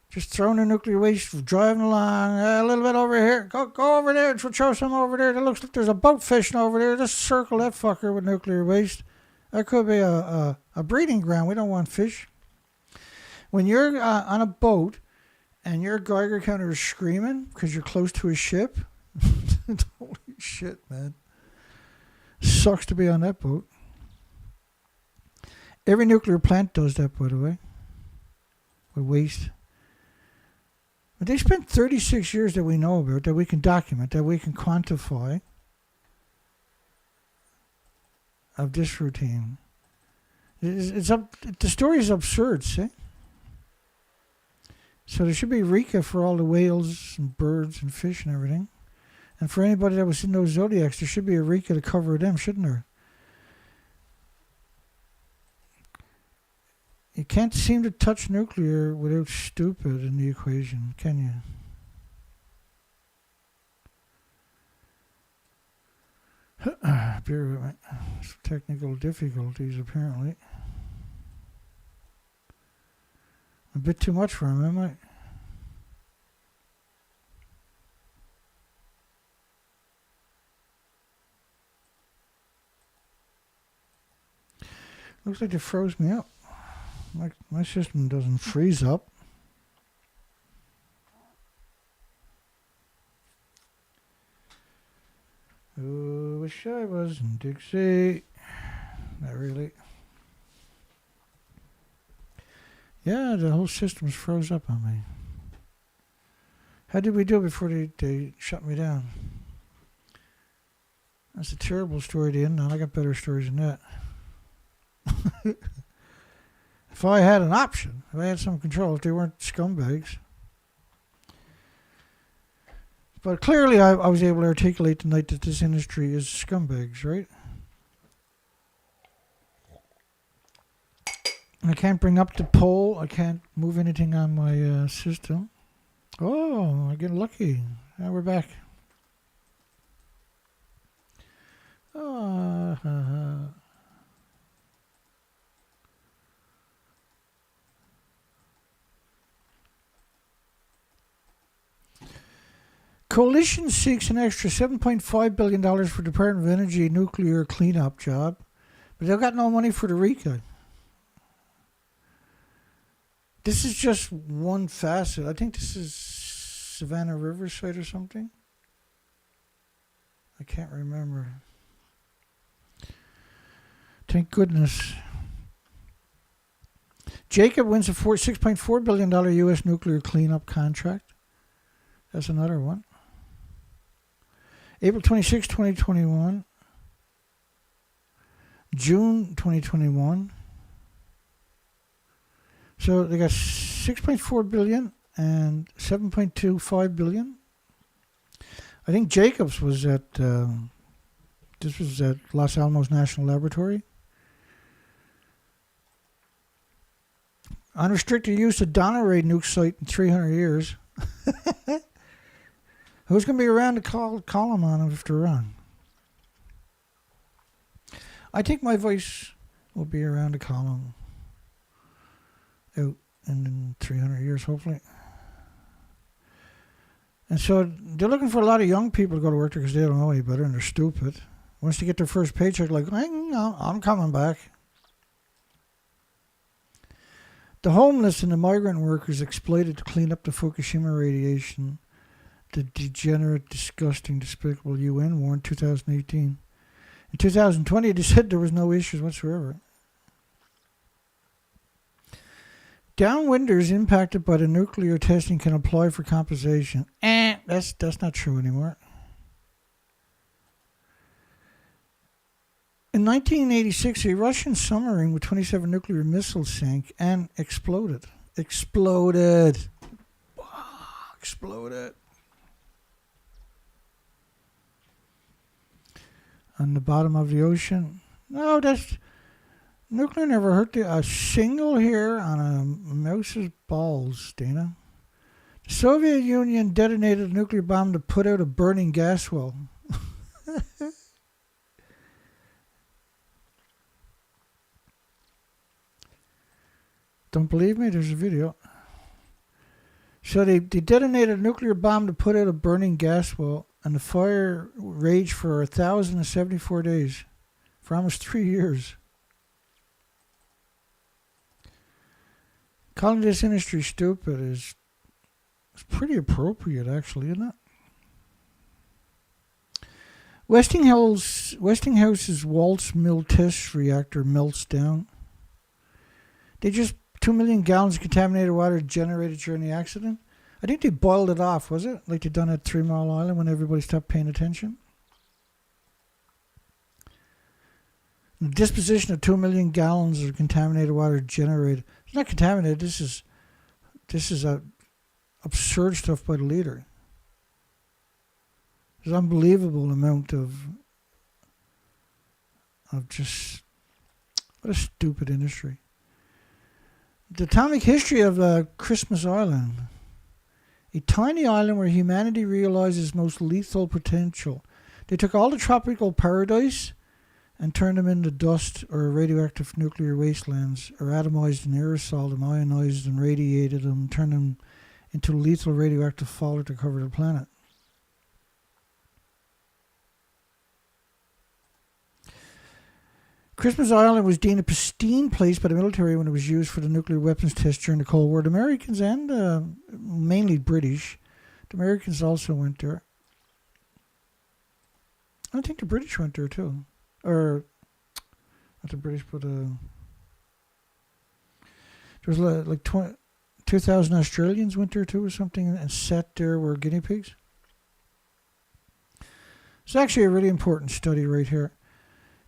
Just throwing their nuclear waste, driving along, a little bit over here. Go over there, we'll throw some over there. It looks like there's a boat fishing over there. Just circle that fucker with nuclear waste. That could be a breeding ground. We don't want fish. When you're on a boat and your Geiger counter is screaming because you're close to a ship, holy shit, man. Sucks to be on that boat. Every nuclear plant does that, by the way, with waste. But they spent 36 years that we know about, that we can document, that we can quantify, of this routine. The story is absurd, see? So there should be RECA for all the whales and birds and fish and everything. And for anybody that was in those zodiacs, there should be a RECA to cover them, shouldn't there? You can't seem to touch nuclear without stupid in the equation, can you? Bear with me. Some technical difficulties, apparently. A bit too much for him, am I? Looks like they froze me up. My system doesn't freeze up. Oh, wish I was in Dixie. Not really. Yeah, the whole system's froze up on me. How did we do before they shut me down? That's a terrible story to end on. I got better stories than that. If I had an option, if I had some control, if they weren't scumbags. But clearly I was able to articulate tonight that this industry is scumbags, right? I can't bring up the poll. I can't move anything on my system. Oh, I get lucky. Now we're back. Coalition seeks an extra $7.5 billion for Department of Energy nuclear cleanup job, but they've got no money for the RECA. This is just one facet. I think this is Savannah Riverside or something. I can't remember. Thank goodness. Jacob wins a $6.4 billion U.S. nuclear cleanup contract. That's another one. April 26, 2021. June 2021. So they got 6.4 billion and 7.25 billion. I think Jacobs was at this was at Los Alamos National Laboratory. Unrestricted use of Donneray nuke site in 300 years. Who's going to be around to call them on them if they're wrong? I think my voice will be around to call them out in 300 years, hopefully. And so they're looking for a lot of young people to go to work there because they don't know any better and they're stupid. Once they get their first paycheck, like, I'm coming back. The homeless and the migrant workers exploited to clean up the Fukushima radiation. The degenerate, disgusting, despicable UN war in 2018. In 2020, they said there was no issues whatsoever. Downwinders impacted by the nuclear testing can apply for compensation. That's not true anymore. In 1986, a Russian submarine with 27 nuclear missiles sank and exploded. Exploded. On the bottom of the ocean. No, that's... Nuclear never hurt a single hair on a mouse's balls, Dana. The Soviet Union detonated a nuclear bomb to put out a burning gas well. Don't believe me? There's a video. So they detonated a nuclear bomb to put out a burning gas well, and the fire raged for 1,074 days, for almost 3 years. Calling this industry stupid is pretty appropriate, actually, isn't it? Westinghouse's Waltz mill test reactor melts down. They just 2 million gallons of contaminated water generated during the accident. I think they boiled it off, was it? Like they done at 3 Mile Island when everybody stopped paying attention. The disposition of 2 million gallons of contaminated water generated. It's not contaminated. This is a absurd stuff by the leader. There's an unbelievable amount of just what a stupid industry. The atomic history of Christmas Island, a tiny island where humanity realizes most lethal potential. They took all the tropical paradise and turned them into dust or radioactive nuclear wastelands, or atomized and aerosoled them, ionized and radiated them, turned them into lethal radioactive fallout to cover the planet. Christmas Island was deemed a pristine place by the military when it was used for the nuclear weapons test during the Cold War. The Americans and mainly British, the Americans also went there. I think the British went there too. Or, not the British, but there was like 2,000 Australians went there too or something and sat there were guinea pigs. It's actually a really important study right here.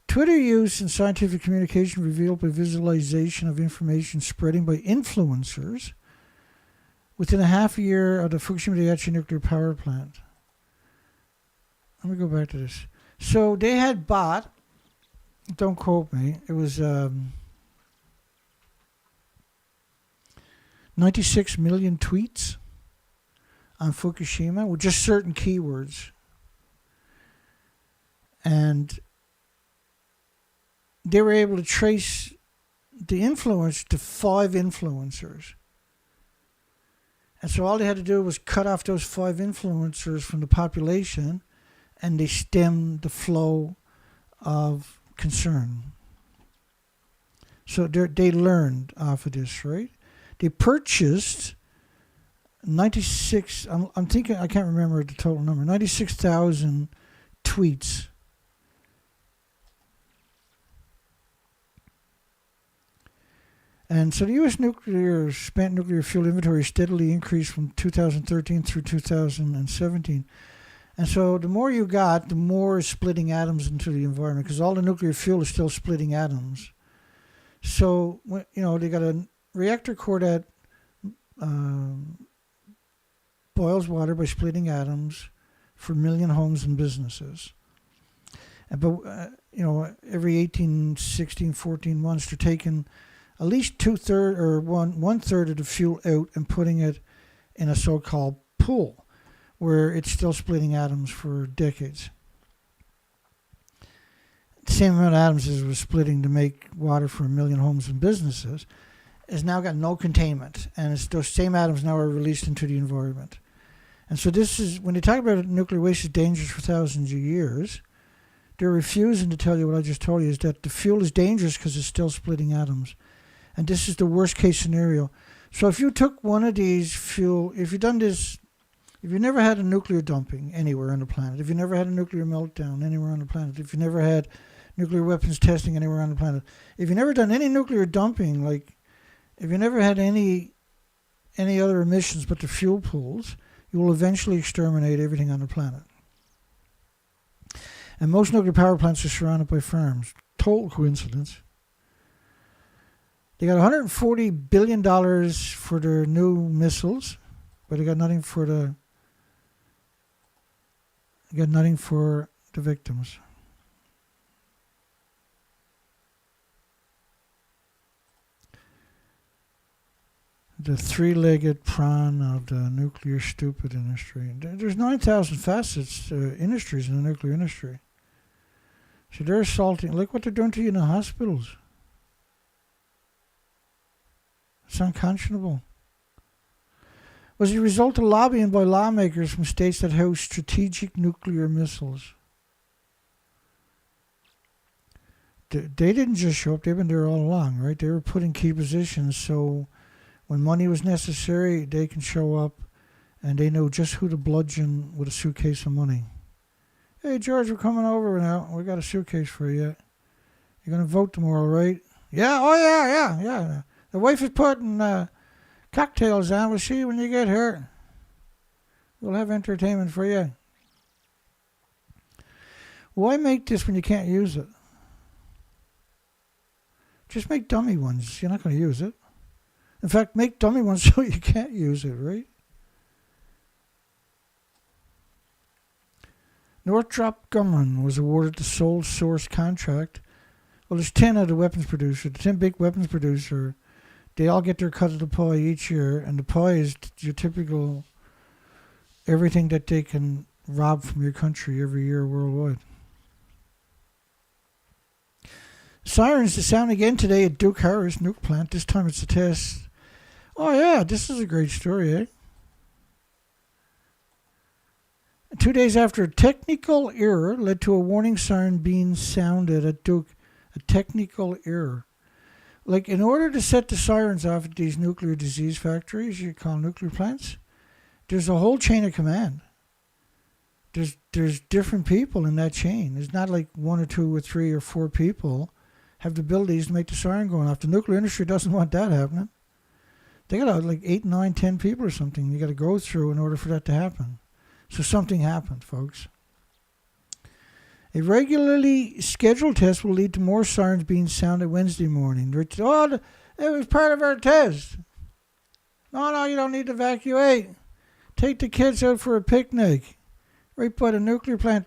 Twitter use in scientific communication revealed by visualization of information spreading by influencers within a half a year of the Fukushima Daiichi nuclear power plant. Let me go back to this. So they had bought, don't quote me, it was 96 million tweets on Fukushima with just certain keywords. And they were able to trace the influence to 5 influencers. And so all they had to do was cut off those 5 influencers from the population, and they stemmed the flow of concern. So they learned off of this, right? They purchased 96, I'm thinking, I can't remember the total number, 96,000 tweets. And so the U.S. spent nuclear fuel inventory steadily increased from 2013 through 2017. And so the more you got, the more splitting atoms into the environment, because all the nuclear fuel is still splitting atoms. So, they got a reactor core that boils water by splitting atoms for 1 million homes and businesses. But, every 18, 16, 14 months, they're taking at least 2/3 or one third of the fuel out and putting it in a so-called pool where it's still splitting atoms for decades. The same amount of atoms as it was splitting to make water for 1 million homes and businesses has now got no containment, and those same atoms now are released into the environment. And so this is, when they talk about nuclear waste is dangerous for thousands of years, they're refusing to tell you what I just told you, is that the fuel is dangerous because it's still splitting atoms. And this is the worst case scenario. So if you took one of these fuel, if you've done this, if you never had a nuclear dumping anywhere on the planet, if you never had a nuclear meltdown anywhere on the planet, if you never had nuclear weapons testing anywhere on the planet, if you never done any nuclear dumping, like if you never had any other emissions but the fuel pools, you will eventually exterminate everything on the planet. And most nuclear power plants are surrounded by farms. Total coincidence. They got $140 billion for their new missiles, but they got nothing for the victims. The 3-legged prawn of the nuclear stupid industry. There's 9,000 facets industries in the nuclear industry. So they're assaulting. Look what they're doing to you in the hospitals. It's unconscionable. Was a result of lobbying by lawmakers from states that house strategic nuclear missiles. They didn't just show up, they've been there all along, right? They were put in key positions, so when money was necessary, they can show up and they know just who to bludgeon with a suitcase of money. Hey, George, we're coming over now. We got a suitcase for you. You're going to vote tomorrow, right? Yeah, oh yeah. The wife is putting cocktails on. We'll see you when you get here. We'll have entertainment for you. Why make this when you can't use it? Just make dummy ones. You're not going to use it. In fact, make dummy ones so you can't use it, right? Northrop Grumman was awarded the sole source contract. Well, there's 10 of the weapons producer, the 10 big weapons producer. They all get their cut of the pie each year, and the pie is your typical everything that they can rob from your country every year worldwide. Sirens to sound again today at Duke Harris nuke plant. This time it's a test. Oh yeah, this is a great story, eh? 2 days after a technical error led to a warning siren being sounded at a technical error. Like, in order to set the sirens off at these nuclear disease factories, you call nuclear plants, there's a whole chain of command. There's different people in that chain. It's not like 1 or 2 or 3 or 4 people have the abilities to make the siren go off. The nuclear industry doesn't want that happening. They got like 8, 9, 10 people or something you got to go through in order for that to happen. So something happened, folks. A regularly scheduled test will lead to more sirens being sounded Wednesday morning. Oh, it was part of our test. No, you don't need to evacuate. Take the kids out for a picnic. Right by the nuclear plant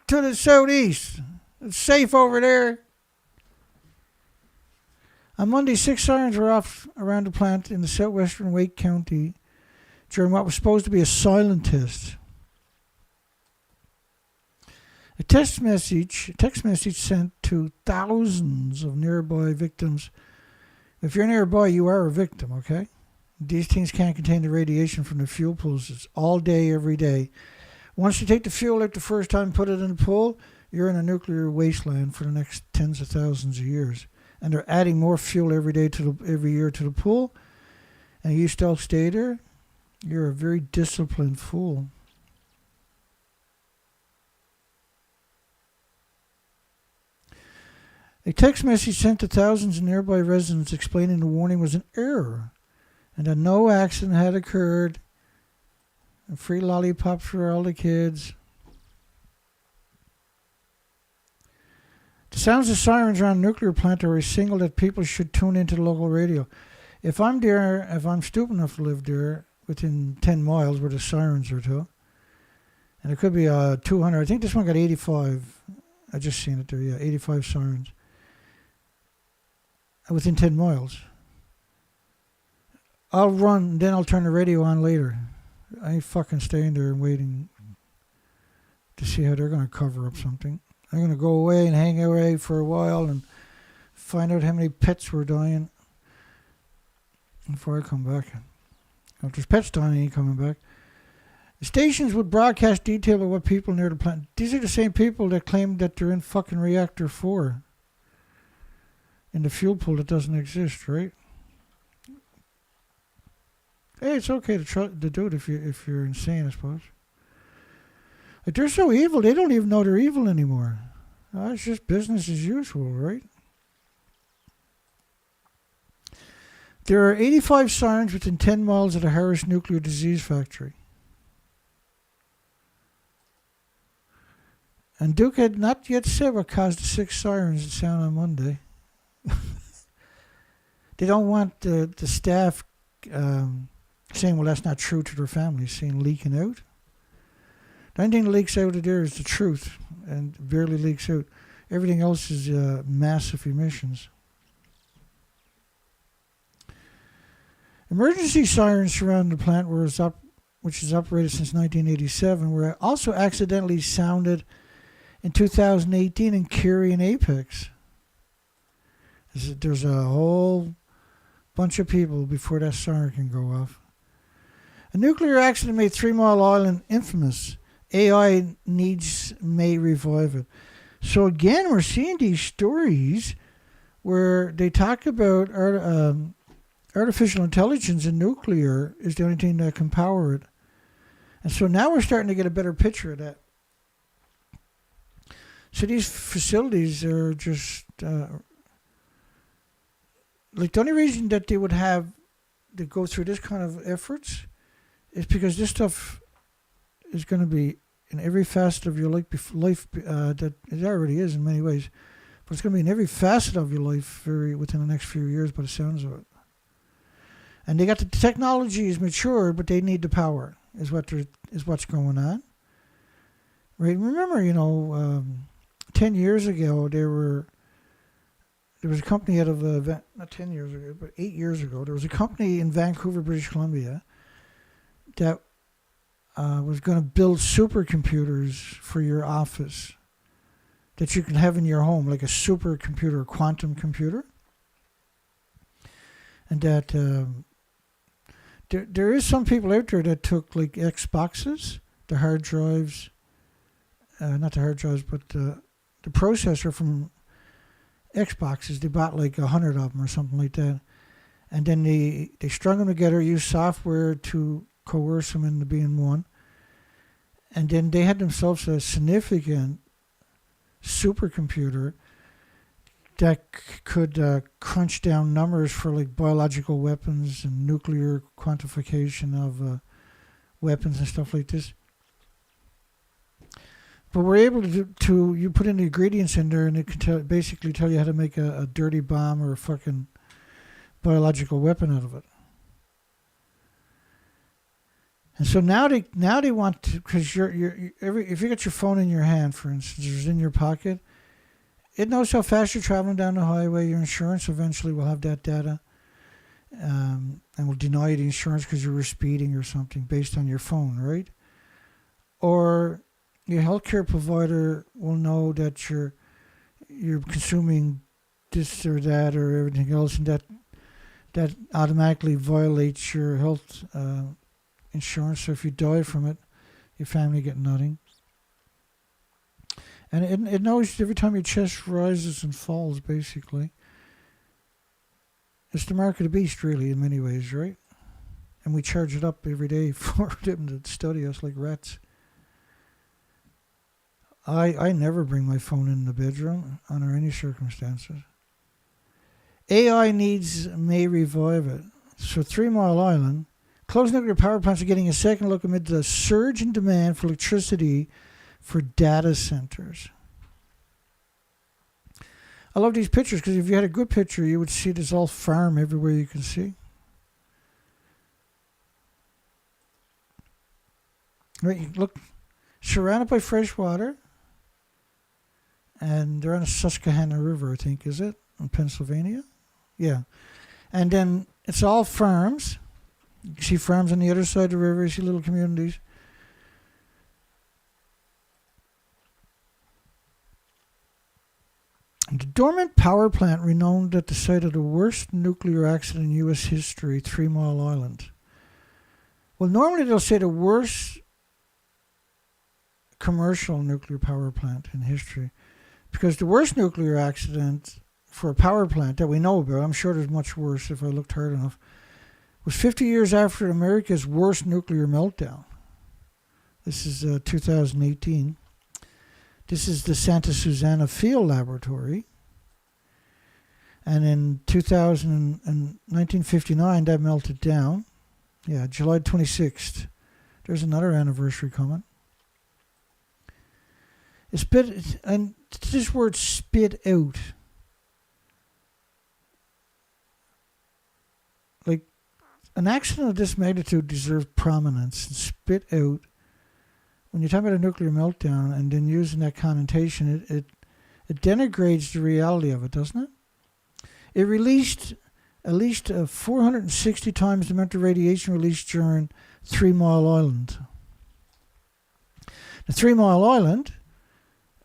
to the southeast. It's safe over there. On Monday, 6 sirens were off around the plant in the southwestern Wake County during what was supposed to be a silent test. A text message sent to thousands of nearby victims. If you're nearby, you are a victim, okay? These things can't contain the radiation from the fuel pools. It's all day, every day. Once you take the fuel out the first time and put it in the pool, you're in a nuclear wasteland for the next tens of thousands of years. And they're adding more fuel every year to the pool. And you still stay there, you're a very disciplined fool. A text message sent to thousands of nearby residents explaining the warning was an error and that no accident had occurred. And free lollipops for all the kids. The sounds of sirens around a nuclear plant are a signal that people should tune into the local radio. If I'm stupid enough to live there within 10 miles where the sirens are to, and it could be 200, I think this one got 85. I just seen it there, yeah, 85 sirens. Within 10 miles. I'll run, then I'll turn the radio on later. I ain't fucking staying there and waiting to see how they're going to cover up something. I'm going to go away and hang away for a while and find out how many pets were dying before I come back. If there's pets dying, I ain't coming back. The stations would broadcast detail of what people near the plant. These are the same people that claim that they're in fucking reactor 4 in the fuel pool that doesn't exist, right? Hey, it's okay to do it if you're insane, I suppose. Like, they're so evil, they don't even know they're evil anymore. It's just business as usual, right? There are 85 sirens within 10 miles of the Harris nuclear disease factory. And Duke had not yet said what caused the 6 sirens to sound on Monday. They don't want the staff saying, well, that's not true to their families, saying leaking out. The only thing that leaks out of there is the truth, and barely leaks out. Everything else is massive emissions. Emergency sirens surrounding the plant, which is operated since 1987, were also accidentally sounded in 2018 in Curie and Apex. There's a whole bunch of people before that siren can go off. A nuclear accident made 3 Mile Island infamous. AI needs may revive it. So again, we're seeing these stories where they talk about artificial intelligence and nuclear is the only thing that can power it. And so now we're starting to get a better picture of that. So these facilities are just like the only reason that they would have to go through this kind of efforts is because this stuff is going to be in every facet of your life that it already is in many ways, but it's going to be in every facet of your life within the next few years by the sounds of it. And they got the technology is mature, but they need the power is what's going on. Right? Remember, 10 years ago there was a company out of not 10 years ago, but 8 years ago, there was a company in Vancouver, British Columbia, that was going to build supercomputers for your office that you can have in your home, like a supercomputer, a quantum computer. And that there is some people out there that took like Xboxes, the hard drives, not the hard drives, but the processor from Xboxes. They bought like 100 of them or something like that. And then they strung them together, used software to coerce them into being one. And then they had themselves a significant supercomputer that could crunch down numbers for like biological weapons and nuclear quantification of weapons and stuff like this. But we're able to you put in the ingredients in there and it can basically tell you how to make a dirty bomb or a fucking biological weapon out of it. And so now they want to, because if you got your phone in your hand, for instance, or it's in your pocket, it knows how fast you're traveling down the highway. Your insurance eventually will have that data, and will deny you the insurance because you were speeding or something based on your phone, right? Or your healthcare provider will know that you're consuming this or that or everything else, and that automatically violates your health insurance. So if you die from it, your family get nothing. And it knows every time your chest rises and falls, basically. It's the mark of the beast, really, in many ways, right? And we charge it up every day for them to study us like rats. I never bring my phone in the bedroom under any circumstances. AI needs may revive it. So 3 Mile Island, closed nuclear power plants are getting a second look amid the surge in demand for electricity for data centers. I love these pictures because if you had a good picture, you would see this all farm everywhere you can see. Right, look, surrounded by fresh water, and they're on the Susquehanna River, I think, is it? In Pennsylvania? Yeah. And then it's all farms. You see farms on the other side of the river, you see little communities. The dormant power plant renowned at the site of the worst nuclear accident in U.S. history, 3 Mile Island. Well, normally they'll say the worst commercial nuclear power plant in history, because the worst nuclear accident for a power plant that we know about, I'm sure there's much worse if I looked hard enough, was 50 years after America's worst nuclear meltdown. This is 2018. This is the Santa Susana Field Laboratory. And in 1959, that melted down. Yeah, July 26th. There's another anniversary coming. It spit, and this word spit out. Like, an accident of this magnitude deserves prominence. And spit out. When you talk about a nuclear meltdown and then using that connotation, it denigrates the reality of it, doesn't it? It released at least 460 times the amount of radiation released during 3 Mile Island. The 3 Mile Island,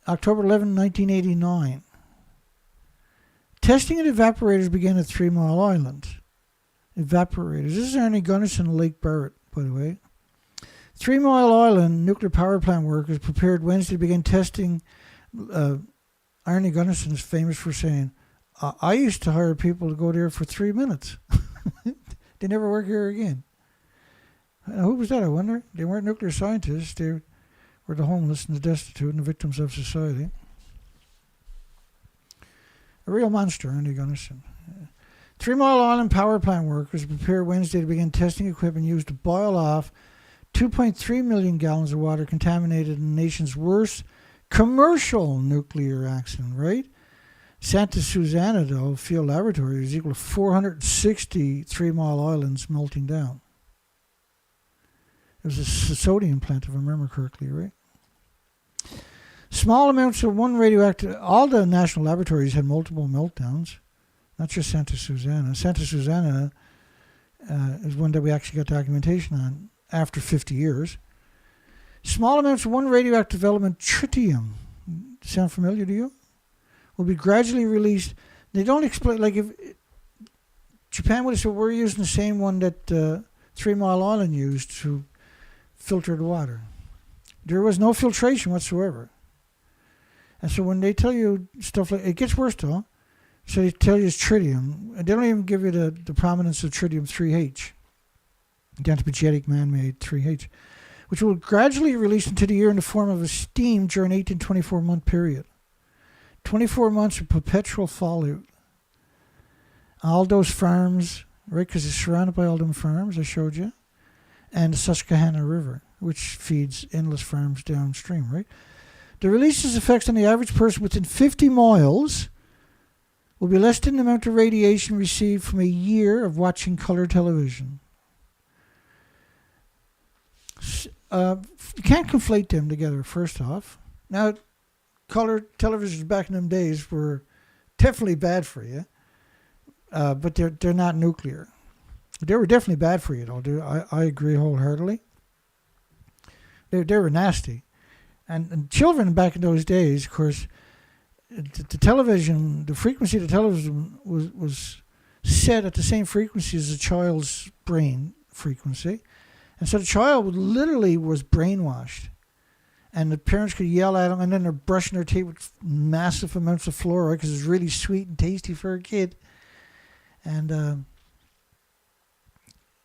October 11, 1989. Testing of evaporators began at 3 Mile Island. Evaporators. This is Arnie Gunnison and Lake Barrett, by the way. 3 Mile Island nuclear power plant workers prepared Wednesday to begin testing. Arnie Gunnison is famous for saying, I used to hire people to go there for 3 minutes. They never work here again. Who was that, I wonder? They weren't nuclear scientists. They were the homeless and the destitute and the victims of society. A real monster, Arnie Gunnison. 3 Mile Island power plant workers prepared Wednesday to begin testing equipment used to boil off 2.3 million gallons of water contaminated in the nation's worst commercial nuclear accident, right? Santa Susana, though, field laboratory is equal to 460 3 Mile Islands melting down. It was a sodium plant, if I remember correctly, right? Small amounts of one radioactive... All the national laboratories had multiple meltdowns, not just Santa Susana. Santa Susana is one that we actually got documentation on after 50 years. Small amounts of one radioactive element, tritium, sound familiar to you? Will be gradually released. They don't explain, like if Japan would have said, we're using the same one that 3 Mile Island used to filter the water. There was no filtration whatsoever. And so when they tell you stuff like, it gets worse though, So they tell you it's tritium. They don't even give you the prominence of tritium-3H, the anthropogenic man-made 3H, which will gradually release into the air in the form of a steam during an 18 to 24-month period. 24 months of perpetual fallout. All those farms, right, because it's surrounded by all them farms I showed you, and the Susquehanna River, which feeds endless farms downstream, right? The release's effects on the average person within 50 miles will be less than the amount of radiation received from a year of watching color television. You can't conflate them together, first off. Now, color televisions back in them days were definitely bad for you, but they're not nuclear. They were definitely bad for you, though. I agree wholeheartedly. They were nasty. And children back in those days, of course, the television, the frequency of the television was set at the same frequency as a child's brain frequency. And so the child literally was brainwashed. And the parents could yell at them, and then they're brushing their teeth with massive amounts of fluoride because it's really sweet and tasty for a kid. And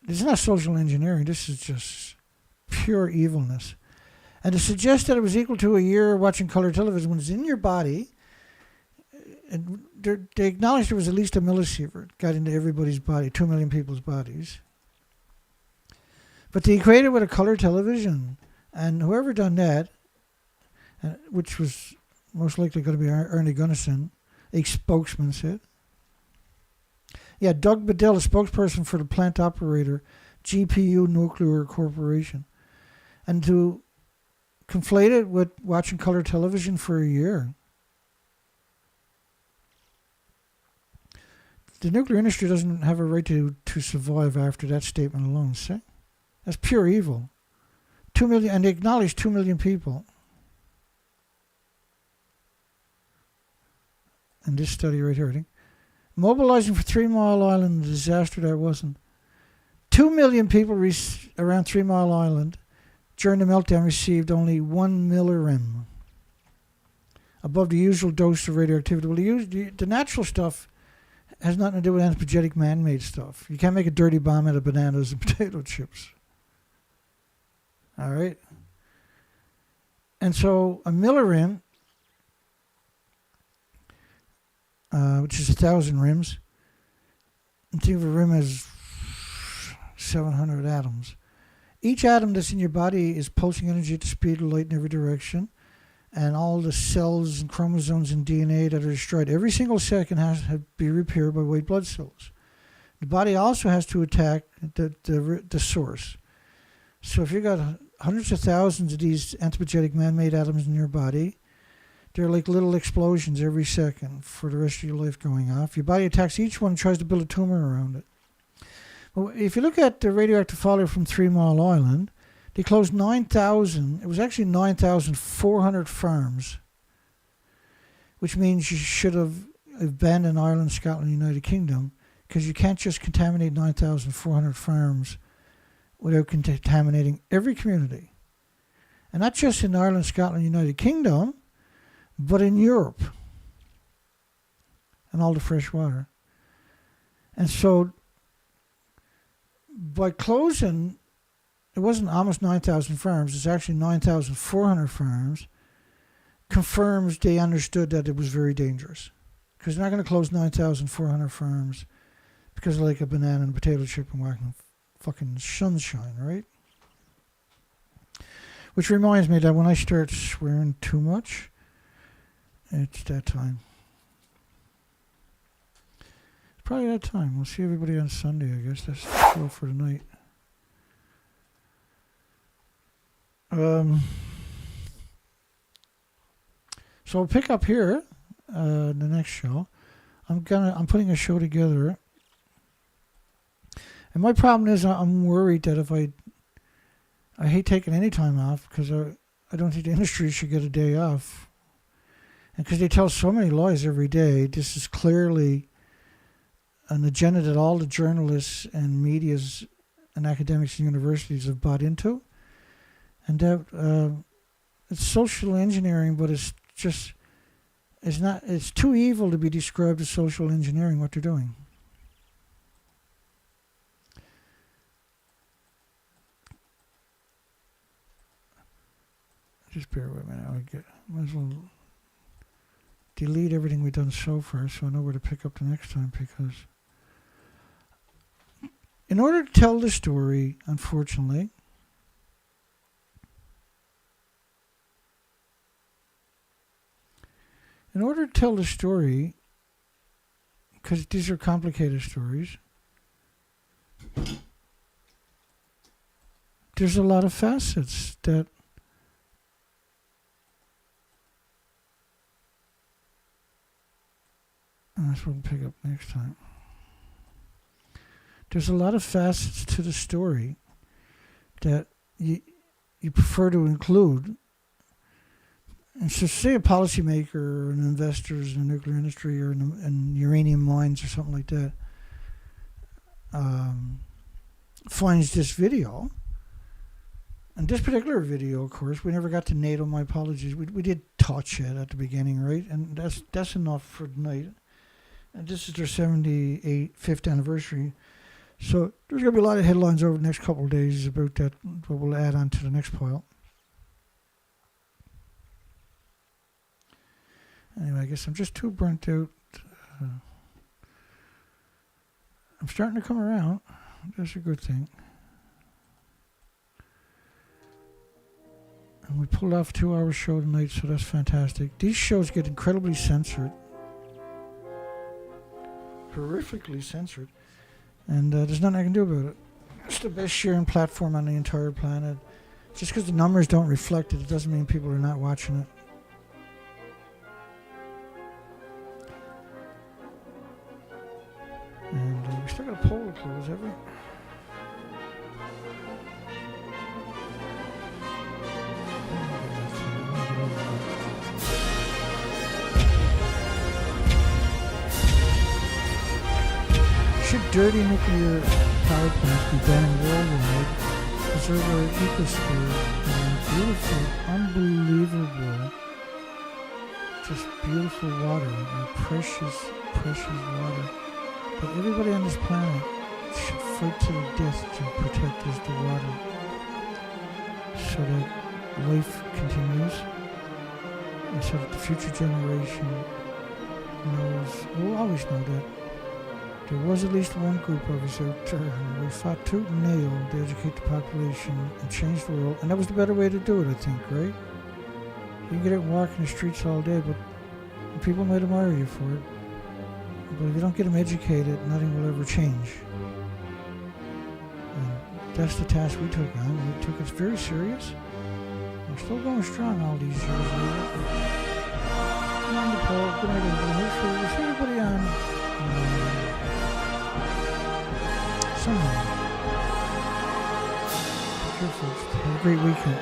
this is not social engineering. This is just pure evilness. And to suggest that it was equal to a year watching color television when it's in your body, and they acknowledged there was at least a millisievert got into everybody's body, 2 million people's bodies. But they equated with a color television. And whoever done that, which was most likely going to be Ernie Gunnison, a spokesman said. Yeah, Doug Bedell, a spokesperson for the plant operator, GPU Nuclear Corporation. And to conflate it with watching color television for a year. The nuclear industry doesn't have a right to survive after that statement alone, see? That's pure evil. 2 million, and they acknowledge 2 million people. And this study right here, I think. Mobilizing for 3 Mile Island, the disaster that wasn't. 2 million people around 3 Mile Island during the meltdown received only 1 millirem above the usual dose of radioactivity. Well, the natural stuff has nothing to do with anthropogenic man-made stuff. You can't make a dirty bomb out of bananas and potato chips. All right? And so a millirem, which is 1,000 rims, and think of a rim as 700 atoms. Each atom that's in your body is pulsing energy at the speed of light in every direction, and all the cells and chromosomes and DNA that are destroyed every single second has to be repaired by white blood cells. The body also has to attack the source. So if you've got hundreds of thousands of these anthropogenic man-made atoms in your body, they're like little explosions every second for the rest of your life going off. Your body attacks each one and tries to build a tumor around it. Well, if you look at the radioactive fallout from 3 Mile Island, they closed 9,000. It was actually 9,400 farms, which means you should have abandoned Ireland, Scotland, United Kingdom, because you can't just contaminate 9,400 farms without contaminating every community. And not just in Ireland, Scotland, United Kingdom, but in Europe and all the fresh water. And so by closing, it wasn't almost 9,000 farms, it's actually 9,400 farms, confirms they understood that it was very dangerous. Because they're not going to close 9,400 farms because of like a banana and a potato chip and whacking fucking sunshine, right? Which reminds me that when I start swearing too much, it's that time. It's probably that time. We'll see everybody on Sunday, I guess. That's the show for tonight. So I'll pick up here the next show. I'm putting a show together. And my problem is I'm worried that if I hate taking any time off because I don't think the industry should get a day off. And because they tell so many lies every day, this is clearly an agenda that all the journalists and medias and academics and universities have bought into. And that it's social engineering, but it's just It's too evil to be described as social engineering, what they're doing. Just bear with me now. Might as well delete everything we've done so far so I know where to pick up the next time, because in order to tell the story, unfortunately, because these are complicated stories, there's a lot of facets that that's what we'll pick up next time. There's a lot of facets to the story that you prefer to include. And so say a policymaker or an investor in the nuclear industry or in uranium mines or something like that finds this video. And this particular video, of course, we never got to NATO, my apologies. We did touch it at the beginning, right? And that's enough for tonight. And this is their 75th anniversary. So there's going to be a lot of headlines over the next couple of days about that, but we'll add on to the next pile. Anyway, I guess I'm just too burnt out. I'm starting to come around. That's a good thing. And we pulled off a 2-hour show tonight, so that's fantastic. These shows get incredibly censored. Horrifically censored. And there's nothing I can do about it. It's the best sharing platform on the entire planet. Just because the numbers don't reflect it, it doesn't mean people are not watching it. And we still got a poll to close, have we? Should dirty nuclear power plants be banned worldwide to preserve our ecosphere and beautiful, unbelievable, just beautiful water, our precious, precious water? But everybody on this planet should fight to the death to protect the water so that life continues and so that the future generation knows, will always know that there was at least one group of us out there and we fought tooth and nail to educate the population and change the world. And that was the better way to do it, I think, right? You can get out and walk in the streets all day, but people might admire you for it. But if you don't get them educated, nothing will ever change. And that's the task we took on. We took it very serious. We're still going strong all these years later. Come on, Nicole. Good night, everybody. Hopefully we'll see everybody on Sunday. Take care, folks. Have a great weekend.